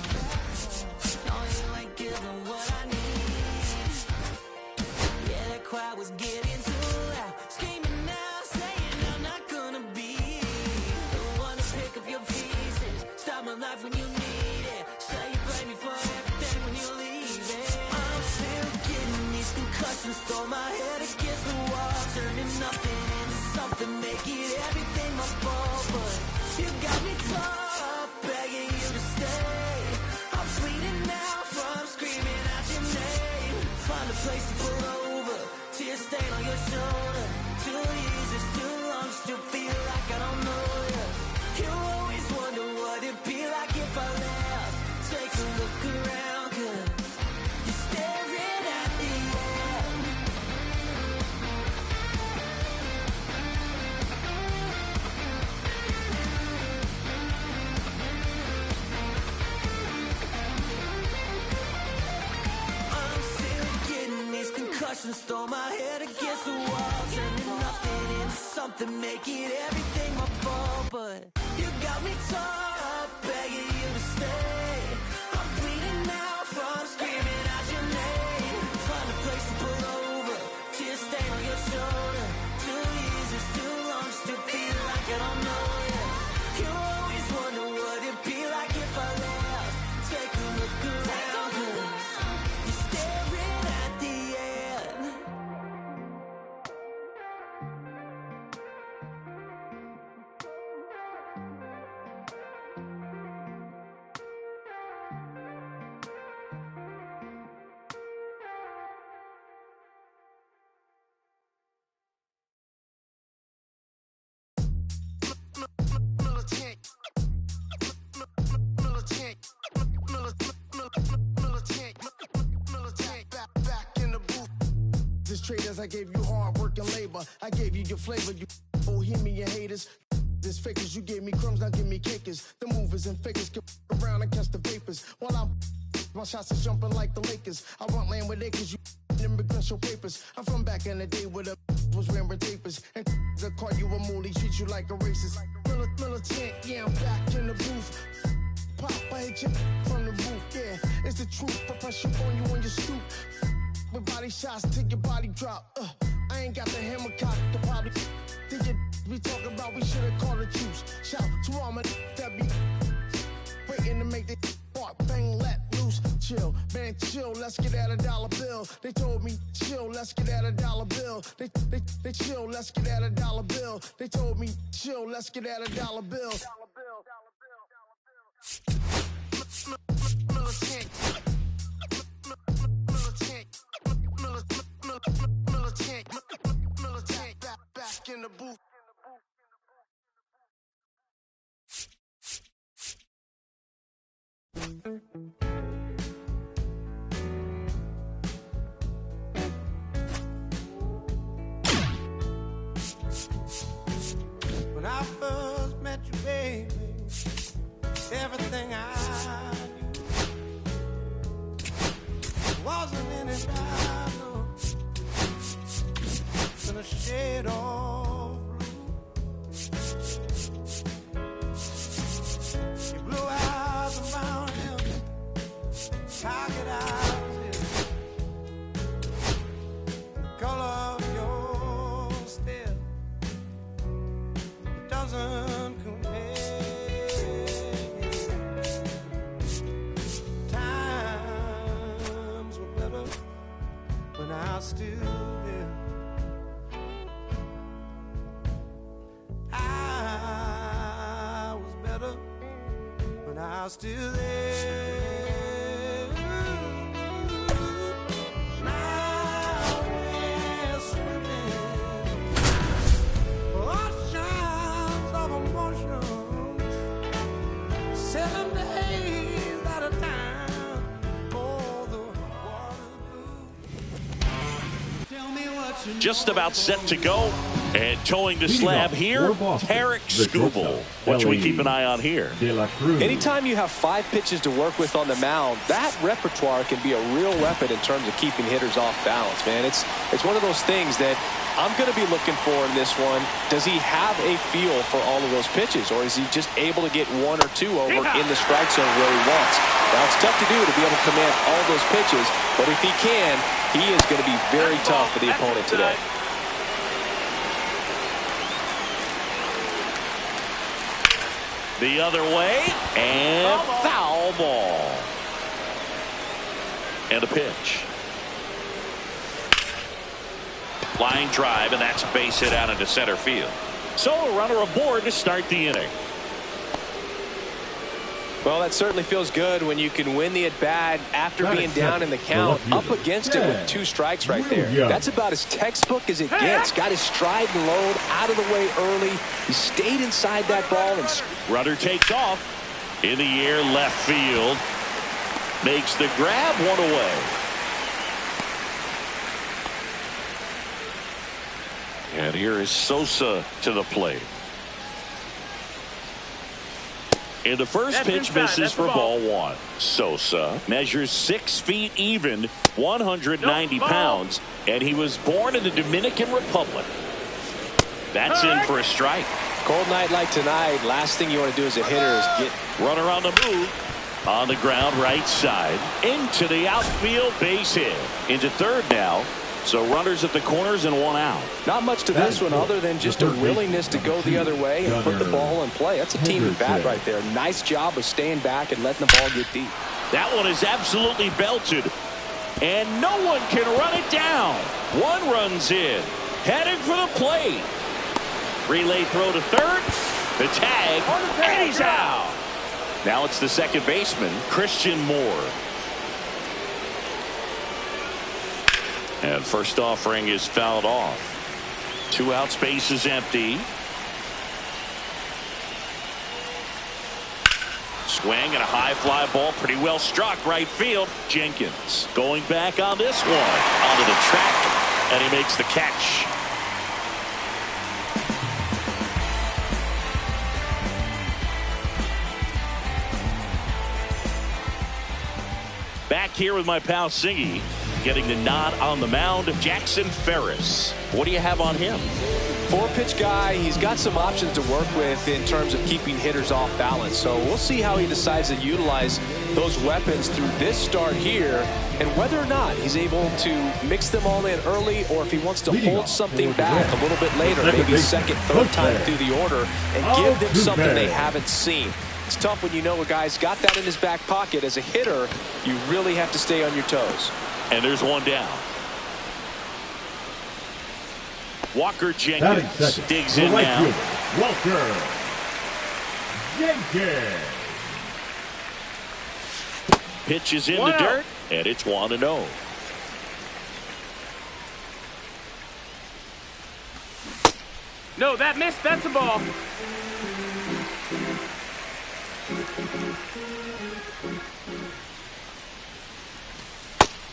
No, you ain't giving what I need. Yeah, that crowd was getting too loud, screaming now, saying I'm not gonna be the one to pick up your pieces, stop my life when you need it, say you blame me for everything when you're leaving. I'm still getting these concussions, throw my head against the wall, turning nothing into something, making everything my fault. But you got me top, begging you to stay. I'm bleeding now from screaming out your name. Find a place to pull over, tear stain on your shoulder. 2 years is too long, still feel like I don't know you. You always wonder what it'd be like if I left. Take a look around, cause you're staring at the end. I'm still getting these concussions, throw my head against the wall, turning nothing into something, making everything my fault. But you got me top, begging you to stay. I'm bleeding now from screaming out your name. Find a place to pull over, tear stain on your shoulder. 2 years is too long, still feel like I don't know you. You always wonder what it'd be like if I left. Take a look around, cause you're staring at the end. Back in the booth. This traders, I gave you hard work and labor. I gave you your flavor, you bohemian haters. This fakers, you gave me crumbs, now give me cakers. The movers and fakers get around and catch the vapors. While I'm my shots is jumping like the Lakers. I want land with acres, you immigrants show papers. I'm from back in the day where the was wearing tapers. And they'll call you a moolie, treat you like a racist. Militant, yeah, I'm back in the booth. Pop, I hit you from the roof, yeah. It's the truth, I press you on you on your stoop. With body shots till your body drop. I ain't got the hammer cock to probably. Think you we talk about, we should've called a truce. Shout to all my that be waiting to make the part bang let loose. Chill, man, chill, let's get at $1 bill. They told me, chill, let's get at $1 bill. They chill, let's get at $1 bill. They told me, chill, let's get at $1 bill. Militant, back in the booth. When I first met you, baby, everything I knew wasn't any battle than a shade of blue. You blew out the mountain, target eyes, the color of your stare thousand companions. Times were better when I was still there. I was better when I was still there. Just about set to go. And towing the slab here, Tarik Skubal. What should we keep an eye on here? Anytime you have 5 pitches to work with on the mound, that repertoire can be a real weapon in terms of keeping hitters off balance, man. It's one of those things that I'm going to be looking for in this one. Does he have a feel for all of those pitches, or is he just able to get 1 or 2 over in the strike zone where he wants? Now, it's tough to do to be able to command all those pitches, but if he can, he is going to be very tough for the opponent today. The other way, and foul ball. And a pitch. Line drive, and that's base hit out into center field. So a runner aboard to start the inning. Well, that certainly feels good when you can win the at-bat after being down in the count, up against it with 2 strikes right there. That's about as textbook as it gets. Got his stride and load out of the way early. He stayed inside that ball. And runner takes off in the air, left field. Makes the grab, 1 away. And here is Sosa to the plate. And the first pitch misses for ball 1. Sosa measures 6 feet even, 190 pounds, and he was born in the Dominican Republic. That's in for a strike. Cold night like tonight, last thing you want to do as a hitter is get runner on the move. On the ground, right side, into the outfield, base hit. Into third now. So runners at the corners and 1 out. Not much to this one other than just a willingness to go the other way and put the ball in play. That's a team at bat right there. Nice job of staying back and letting the ball get deep. That one is absolutely belted. And no one can run it down. 1 runs in. Heading for the plate. Relay throw to third. The tag. And he's out. Now it's the second baseman, Christian Moore. And first offering is fouled off. 2 outs, base is empty. Swing and a high fly ball, pretty well struck right field. Jenkins going back on this one, onto the track, and he makes the catch. Back here with my pal Singy. Getting the nod on the mound, Jackson Ferris. What do you have on him? 4-pitch guy. He's got some options to work with in terms of keeping hitters off balance. So we'll see how he decides to utilize those weapons through this start here and whether or not he's able to mix them all in early or if he wants to hold something back a little bit later, maybe second, third time through the order and give them something they haven't seen. It's tough when you know a guy's got that in his back pocket. As a hitter, you really have to stay on your toes. And there's 1 down. Walker Jenkins digs in now. Walker Jenkins. Pitches in the dirt, and it's 1-0. No, that missed. That's a ball.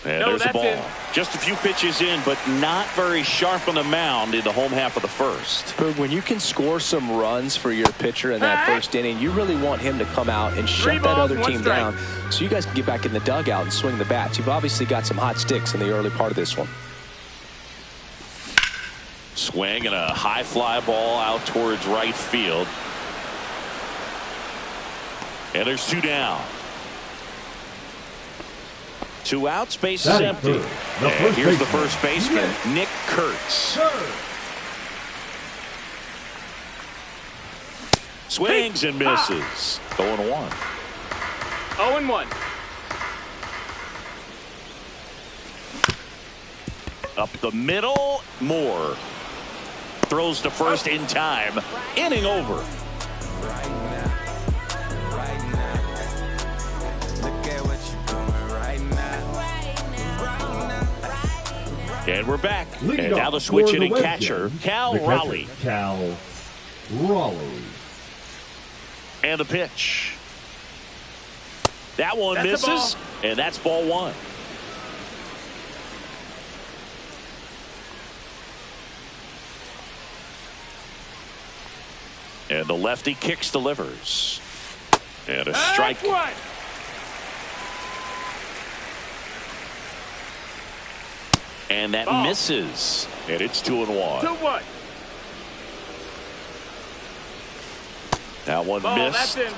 And there's a ball. In. Just a few pitches in, but not very sharp on the mound in the home half of the first. But when you can score some runs for your pitcher in that first inning, you really want him to come out and shut that other team down so you guys can get back in the dugout and swing the bats. You've obviously got some hot sticks in the early part of this one. Swing and a high fly ball out towards right field. And there's 2 down. 2 outs, base is empty. And here's the first baseman, Nick Kurtz. Swings and misses. 0-1. 0-1. Up the middle, Moore throws to first in time. Inning over. Right now. Look at what you're doing right now. And we're back. Leading and now off the switch for hitting the catcher, West Cal End, Raleigh. Cal Raleigh. And the pitch. That one That's misses, and that's ball one. And the lefty kicks, delivers. And a strike. What? And that Ball. misses. And it's 2-1. 2-1. That one Ball, missed. that's in.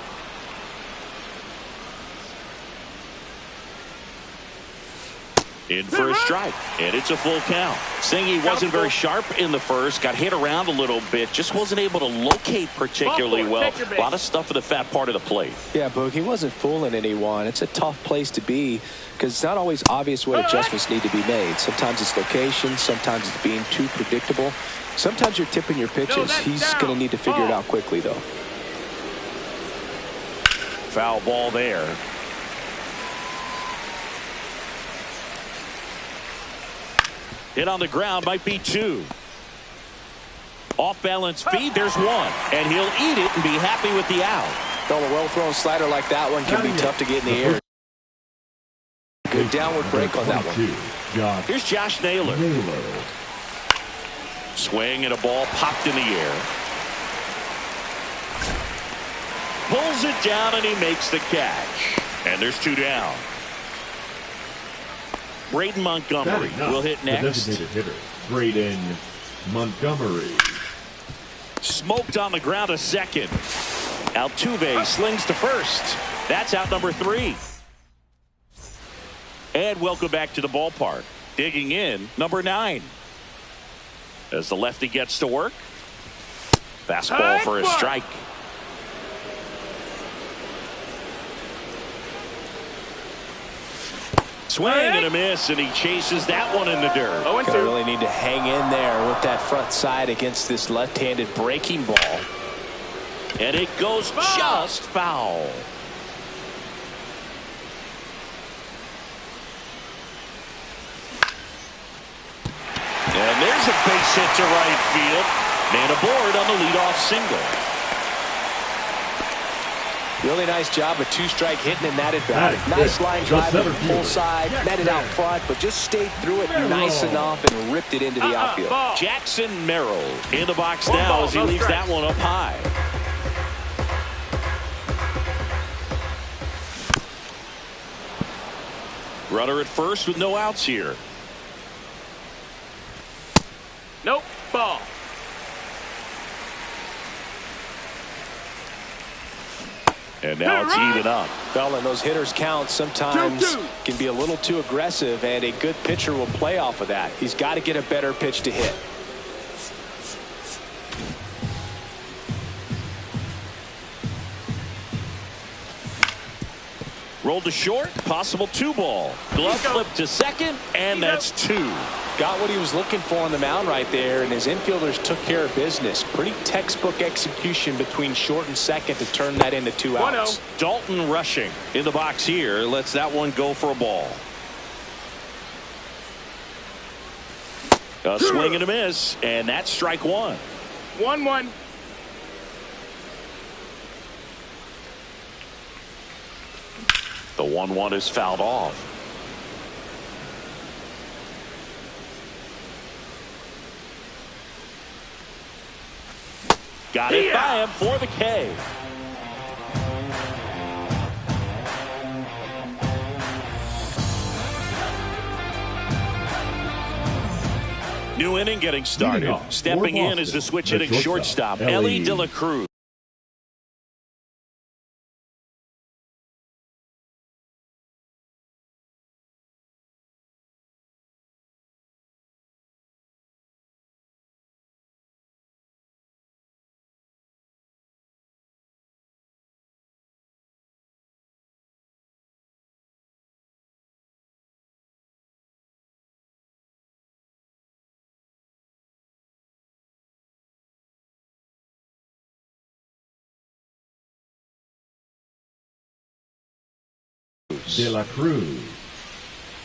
In for a strike, and it's a full count. Singy wasn't very sharp in the first, got hit around a little bit, just wasn't able to locate particularly well. A lot of stuff in the fat part of the plate. Yeah, Boog, he wasn't fooling anyone. It's a tough place to be because it's not always obvious what adjustments need to be made. Sometimes it's location, sometimes it's being too predictable. Sometimes you're tipping your pitches. He's going to need to figure it out quickly, though. Foul ball there. Hit on the ground, might be 2. Off balance feed, there's 1. And he'll eat it and be happy with the out. A well-thrown slider like that one can be tough to get in the air. Good downward break on that one. Here's Josh Naylor. Swing and a ball popped in the air. Pulls it down and he makes the catch. And there's 2 down. Braden Montgomery will hit next. The designated hitter, Braden Montgomery. Smoked on the ground a second. Altuve slings to first. That's out number 3. And welcome back to the ballpark. Digging in, number 9. As the lefty gets to work. Fastball for a strike. Swing and a miss, and he chases that one in the dirt. Gonna really need to hang in there with that front side against this left-handed breaking ball. And it goes just foul. And there's a base hit to right field. Man aboard on the leadoff single. Really nice job of 2-strike hitting in that at bat. Nice line drive to the full side, netted out front, but just stayed through it nice enough and ripped it into the outfield. Jackson Merrill in the box now as he leaves that one up high. Runner at first with no outs here. Nope. Ball. And now it's even up. Well, and those hitters count sometimes can be a little too aggressive, and a good pitcher will play off of that. He's got to get a better pitch to hit. Rolled to short, possible 2-ball. Glove flip to second, and that's 2. Got what he was looking for on the mound right there, and his infielders took care of business. Pretty textbook execution between short and second to turn that into 2 outs. Dalton Rushing in the box here lets that one go for a ball. A swing and a miss, and that's strike 1. 1-1. The 1-1 is fouled off. Got it by him for the K. New inning getting started. Stepping in is the switch hitting shortstop, Ellie De La Cruz. De La Cruz.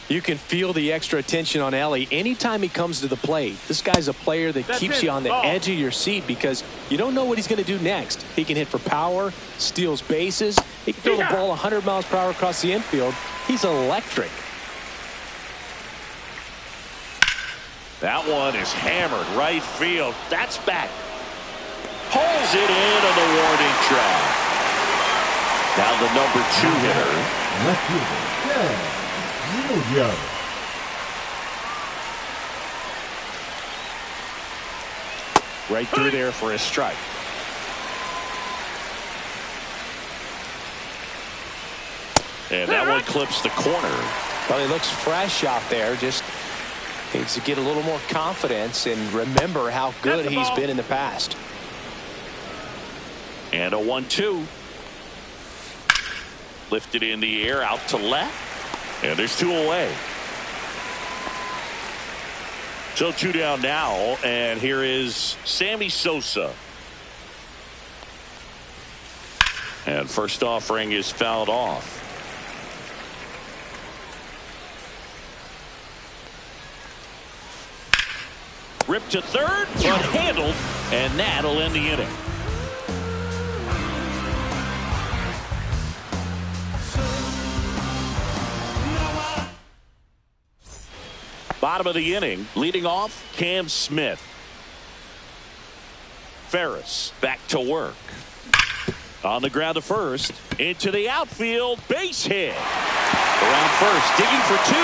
You can feel the extra attention on Elly anytime he comes to the plate. This guy's a player that keeps you on the edge of your seat because you don't know what he's going to do next. He can hit for power, steals bases. He can throw the ball 100 miles per hour across the infield. He's electric. That one is hammered right field. That's back. Pulls it in on the warning track. Now the number 2 hitter. Left fielder, yeah. Yo. Right through there for a strike. And that one clips the corner. Well, he looks fresh out there. Just needs to get a little more confidence and remember how good he's been in the past. And a 1-2. Lifted in the air out to left. And there's 2 away. So 2 down now, and here is Sammy Sosa. And first offering is fouled off. Ripped to third, but handled, and that'll end the inning. Bottom of the inning, leading off, Cam Smith. Ferris back to work. On the ground to first, into the outfield, base hit. Around first, digging for 2.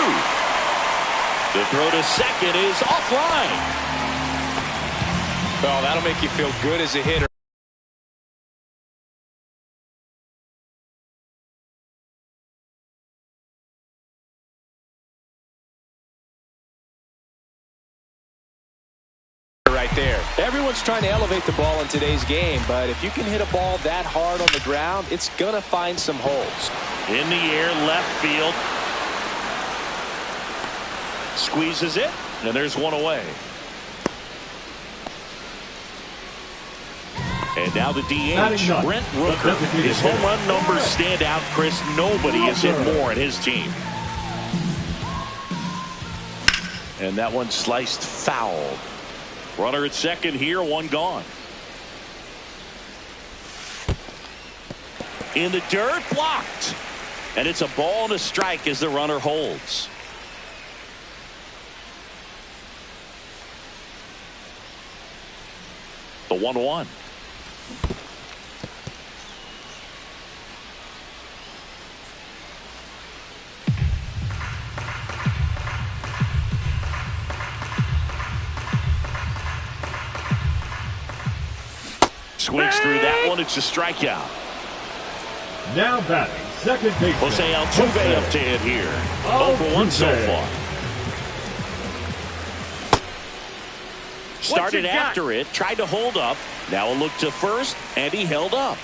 The throw to second is offline. Well, that'll make you feel good as a hitter. Right there. Everyone's trying to elevate the ball in today's game, but if you can hit a ball that hard on the ground, it's going to find some holes. In the air, left field. Squeezes it, and there's 1 away. And now the DH, Brent Rooker. His home run numbers stand out, Chris. Nobody has hit more in his team. And that one sliced foul. Runner at second here, 1 gone. In the dirt, blocked. And it's a ball and a strike as the runner holds. The 1-1. Swings through that one. It's a strikeout. Now batting second baseman. Jose Altuve up to hit here. 0 for 1 so far. Started after it, tried to hold up. Now a look to first, and he held up.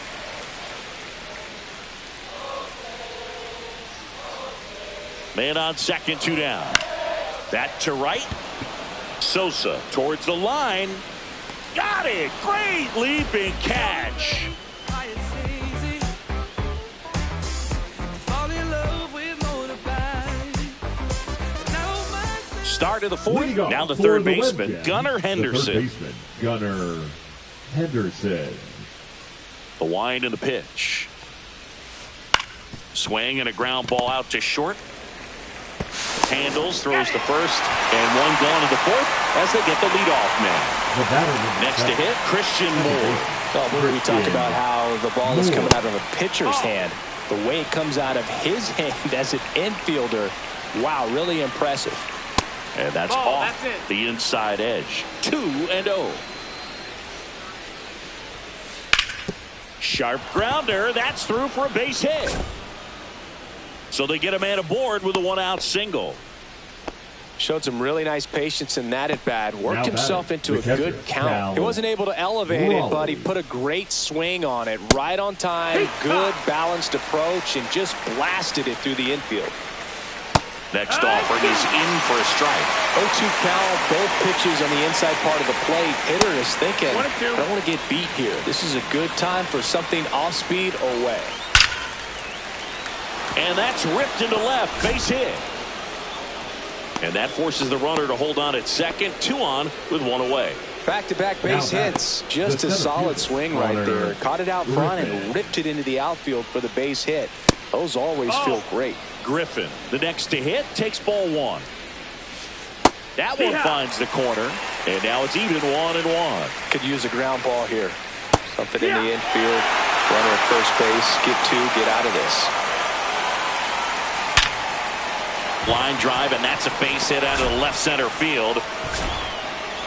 Man on second, 2 down. That to right. Sosa towards the line. Got it. Great leaping catch. Start of the 4th. Now the third baseman, Gunnar Henderson. Gunnar Henderson. The wind and the pitch. Swing and a ground ball out to short. Handles, throws to first, and 1 gone to the 4th as they get the leadoff man. Next to hit, Christian Moore. Well, we talk about how the ball is coming out of a pitcher's hand. The way it comes out of his hand as an infielder, wow, really impressive. And that's off the inside edge. 2-0. Sharp grounder. That's through for a base hit. So they get a man aboard with a 1-out single. Showed some really nice patience in that at bat. Worked himself into a good count. He wasn't able to elevate it, but he put a great swing on it. Right on time, good balanced approach, and just blasted it through the infield. Next offering is in for a strike. 0-2 count, both pitches on the inside part of the plate. Hitter is thinking, I don't want to get beat here. This is a good time for something off speed or away. And that's ripped into left. Base hit. And that forces the runner to hold on at second. 2 on with 1 away. Back-to-back base hits. Just a solid swing right there. Caught it out front and ripped it into the outfield for the base hit. Those always feel great. Griffin, the next to hit, takes ball 1. That one finds the corner. And now it's even 1-1. Could use a ground ball here. Something in the infield. Runner at first base. Get 2. Get out of this. Line drive, and that's a base hit out of the left center field.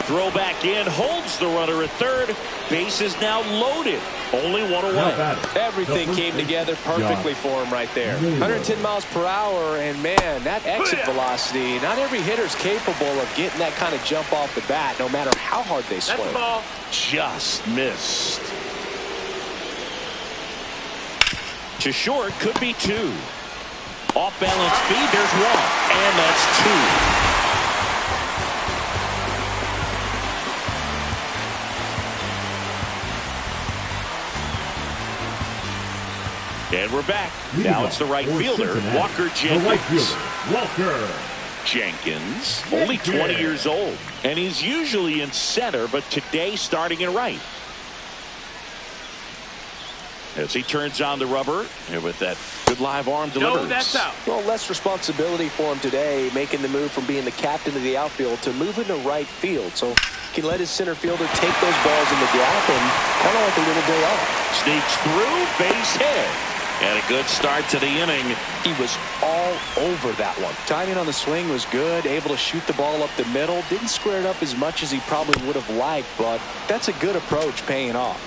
Throw back in, holds the runner at third. Base is now loaded. Only 1 away. Everything came together perfectly for him right there. 110 miles per hour, and man, that exit velocity, not every hitter's capable of getting that kind of jump off the bat, no matter how hard they swing. That's the ball. Just missed. To short, could be 2. Off balance speed, there's 1. And that's 2. And we're back. Now it's the right fielder, Walker Jenkins. Walker Jenkins, only 20 years old. And he's usually in center, but today starting in right. As he turns on the rubber, and with that good live arm delivers. No, that's out. Well, less responsibility for him today, making the move from being the captain of the outfield to moving to right field. So he can let his center fielder take those balls in the gap and kind of like a little day off. Sneaks through, base hit. And a good start to the inning. He was all over that one. Timing on the swing was good, able to shoot the ball up the middle. Didn't square it up as much as he probably would have liked, but that's a good approach paying off.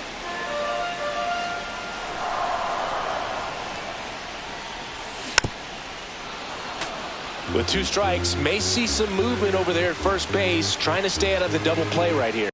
With 2 strikes, may see some movement over there at first base, trying to stay out of the double play right here.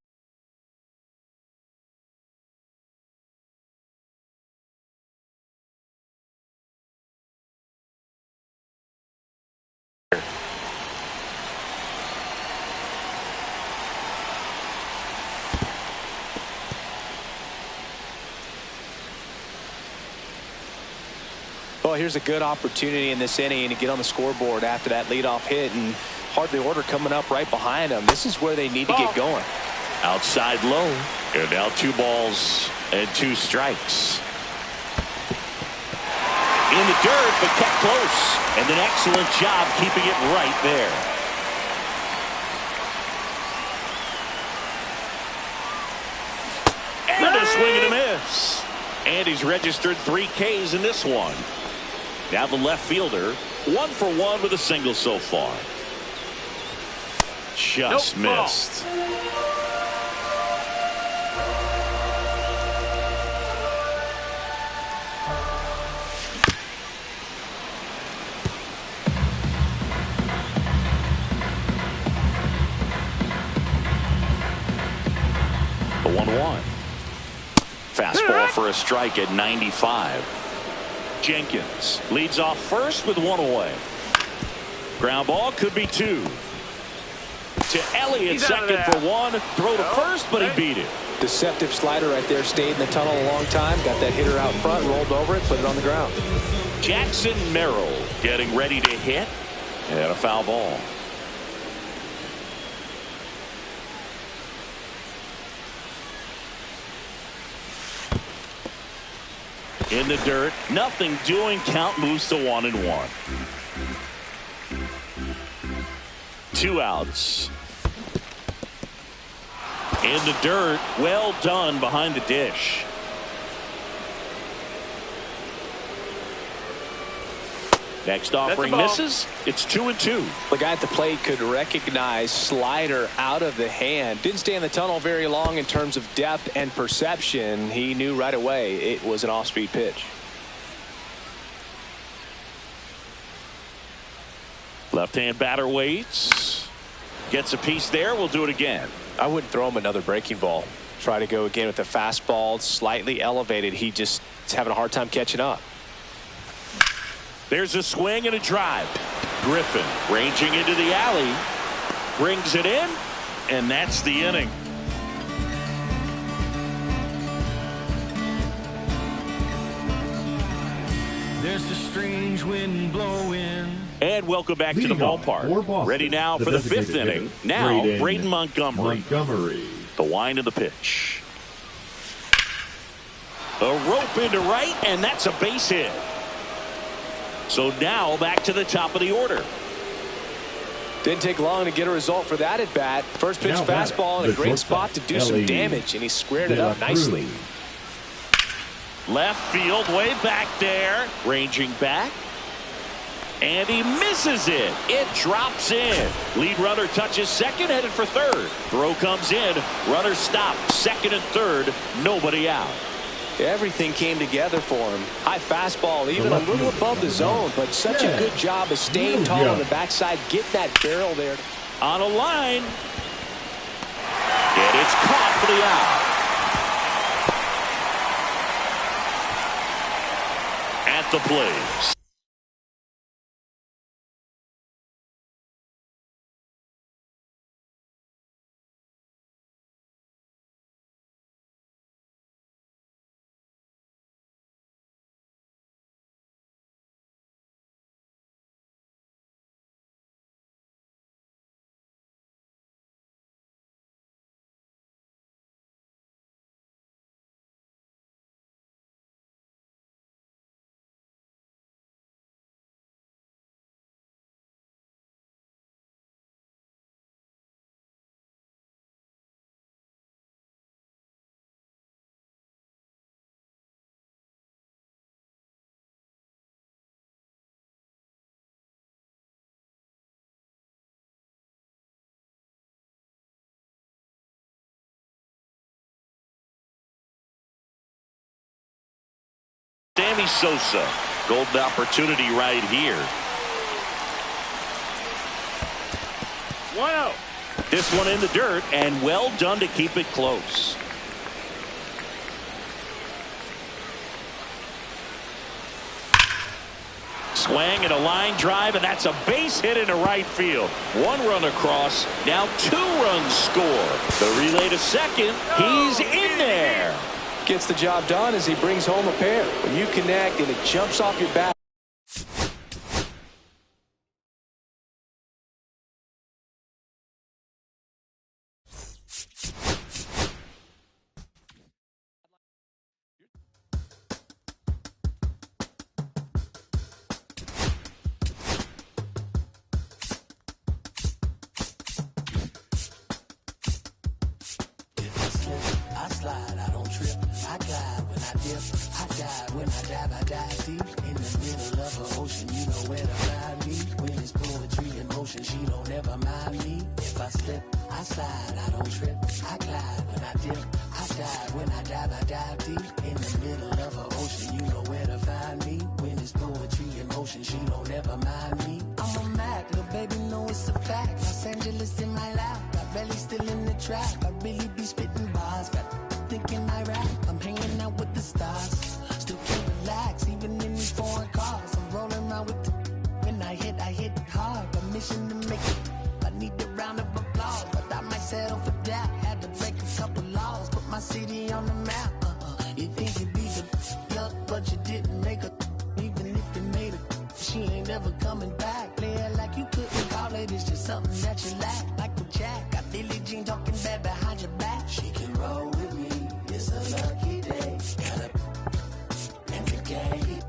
Well, here's a good opportunity in this inning to get on the scoreboard after that leadoff hit, and hardly order coming up right behind them. This is where they need to get going. Outside low. And now 2 balls and 2 strikes. In the dirt, but kept close. And an excellent job keeping it right there. And a swing and a miss. And he's registered 3 Ks in this one. Now the left fielder, 1 for 1 with a single so far. Just missed. The 1-1. Fastball for a strike at 95. Jenkins leads off first with 1 away. Ground ball could be 2. To Elliott, second for 1. Throw to first, but he beat it. Deceptive slider right there. Stayed in the tunnel a long time. Got that hitter out front, rolled over it, put it on the ground. Jackson Merrill getting ready to hit. And a foul ball. In the dirt, nothing doing. Count moves to 1-1. 2 outs. In the dirt, well done behind the dish. Next offering misses. It's 2-2. The guy at the plate could recognize slider out of the hand. Didn't stay in the tunnel very long in terms of depth and perception. He knew right away it was an off-speed pitch. Left-hand batter waits. Gets a piece there. We'll do it again. I wouldn't throw him another breaking ball. Try to go again with the fastball, slightly elevated. He just is having a hard time catching up. There's a swing and a drive. Griffin ranging into the alley. Brings it in, and that's the inning. just a strange wind blowing. And welcome back to the ballpark. Ready now for the fifth inning. Now, Braden Montgomery. The wind of the pitch. A rope into right, and that's a base hit. So now back to the top of the order. Didn't take long to get a result for that at bat. First pitch fastball in a great spot to do some damage, and he squared it up nicely. Left field, way back there. Ranging back. And he misses it. It drops in. Lead runner touches second, headed for third. Throw comes in. Runner stopped. Second and third. Nobody out. Everything came together for him. High fastball, even a little above the zone, but such a good job of staying tall on the backside, getting that barrel there. On a line. And it's caught for the out. At the plate. Sammy Sosa, golden opportunity right here. 1-0. This one in the dirt, and well done to keep it close. Swing and a line drive, and that's a base hit into right field. One run across, now 2 runs score. The relay to second, he's in there. Gets the job done as he brings home a pair. When you connect and it jumps off your bat. I slide, I don't trip. I glide when I dip. I dive when I dive. I dive deep in the middle of an ocean. You know where to find me. When it's poetry in motion, she don't ever mind me. If I slip, I slide, I don't trip. I glide when I dip. I dive when I dive. I dive deep in the middle of an ocean. You know where to find me. When it's poetry in motion, she don't ever mind me. I'm a Mac, little baby, know it's a fact. Los Angeles in my lap. Got belly still in the trap. I really be spitting bars. Got thinking I rap, I'm hanging out with the stars. Still can't relax, even in these foreign cars. I'm rolling around with the when I hit hard. A mission to make it. I need a round of applause, but I might settle for that. Had to break a couple laws, put my city on the map. You think you beat the up, but you didn't make her. Even if you made her, she ain't never coming back. Play it like you couldn't call it, it's just something that you lack. Michael Jack, got Billie Jean talking bad behind your back. She can roll with me. It's a lucky day. Gotta and forget it.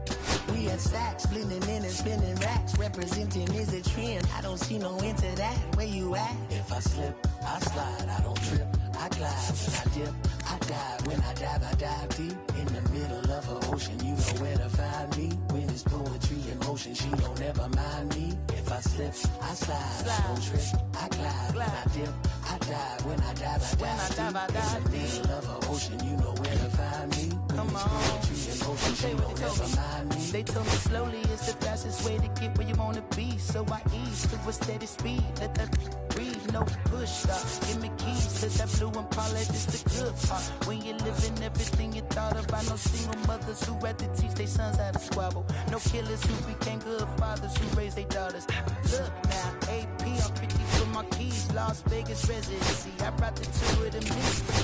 We had stacks, blending in and spinning racks. Representing is a trend. I don't see no end to that. Where you at? If I slip, I slide. I don't trip. I glide when I dip. I dive when I dive. I dive deep in the middle of an ocean. You know where to find me. When it's poetry in motion, she don't ever mind me. If I slip, I slide. I don't trip. I glide when I dip. I dive when I dive. I dive deep in the middle of an ocean. You know where to find me. When it's poetry in motion, she don't ever mind me. They told me slowly is the fastest way to get where you wanna be. So I ease to a steady speed. Let that breathe, no push stop. Give me keys to that blue Impala, this the good part. When you're living everything you thought about. No single mothers who rather teach their sons how to squabble. No killers who became good fathers who raised their daughters. Look now, AP, I'm 50 for my keys. Las Vegas residency. I brought the two of them in.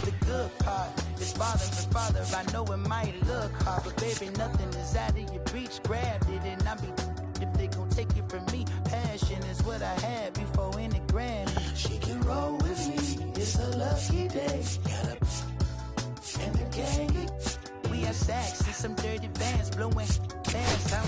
The good part is father and father. I know it might look hard, but baby, nothing is out of your reach. Grabbed it and I be if they gon' take it from me. Passion is what I had before in the grand. She can roll with me. It's a lucky day. Got a and the gang. We have sex and some dirty bands blowing fast out,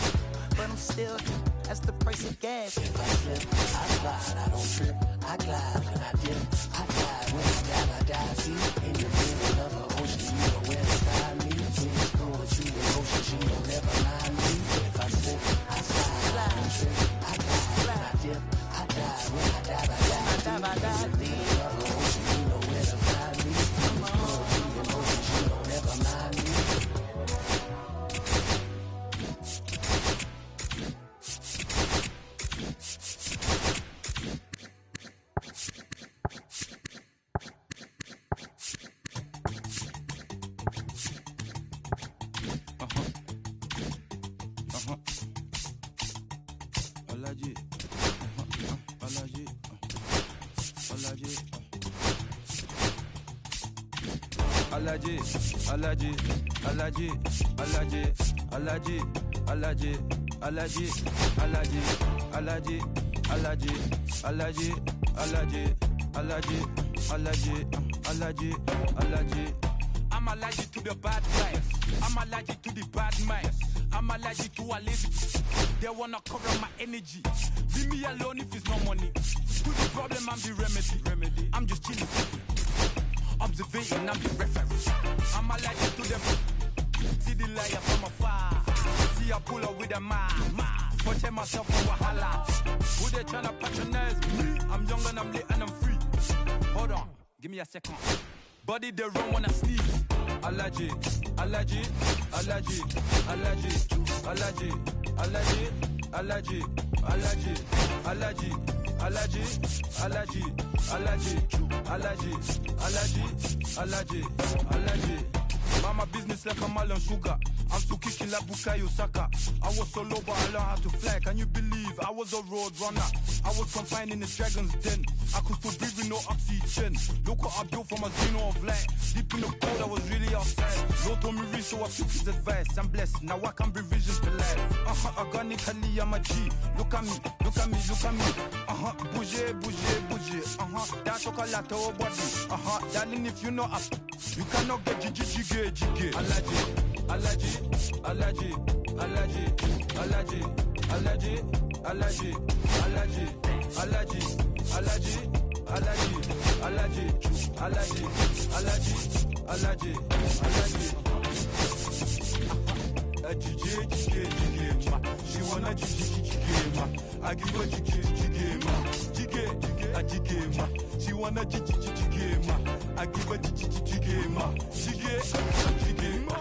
but I'm still. That's the price of gas. If I slip, I slide, I don't trip. I glide when I dip. I glide when I dive deep in the middle of the ocean. You know where to find me. When it's going through the ocean, she don't never mind me. If I slip, I slide, I don't trip. I glide when I dip. I dive when I dive deep in the middle of the ocean. You know where to find me. When it's going through the ocean, she don't never mind me. Alaji, Alaji, Alaji, Alaji, Alaji, Alaji, Alaji, Alaji, Alaji, Alaji, Alaji, Alaji, Alaji, Alaji, Alaji, Alaji. I'm allergic to the bad life. I'm allergic to the bad minds. I'm allergic to a lazy. They wanna cover my energy. Leave me alone if it's no money. To the problem, I'm the remedy. I'm just chilling. Observation, I'm the referee. I'm allergic to them. See the liar from afar. See I pull up with a man. Watch myself on Wahala. Who they tryna patronize me? I'm young and I'm lit and I'm free. Hold on, give me a second. Body they run when I sneeze. Allergy, allergy, allergy, allergy, allergy, allergy, allergy, allergy, allergy, allergy, allergy, allergy, allergy, allergy, allergy, allergy. Mama business like a Malon Sugar. I'm still kicking like Bukayo Saka. I was so low but I learned how to fly. Can you believe I was a road runner? I was confined in the dragon's den. I could still breathe with no oxygen. Look what I built from a zeno of light. Deep in the cold I was really outside. Lord told me reach so I took his advice. I'm blessed, now I can be visions to life. Organically I'm a G. Look at me, look at me, look at me. Bouger, bouger, bouger. That chocolate oh body. Darling if you know us, you cannot get jiggy. Allergy, allergy, allergy, allergy, allergy, allergy, allergy, allergy, allergy, allergy, allergy, allergy, allergy, allergy, allergy, allergy. She wanna jiggy ma. I give her jiggy ma. She wanna jiggy ma. I give her jiggy ma. Jiggy ma.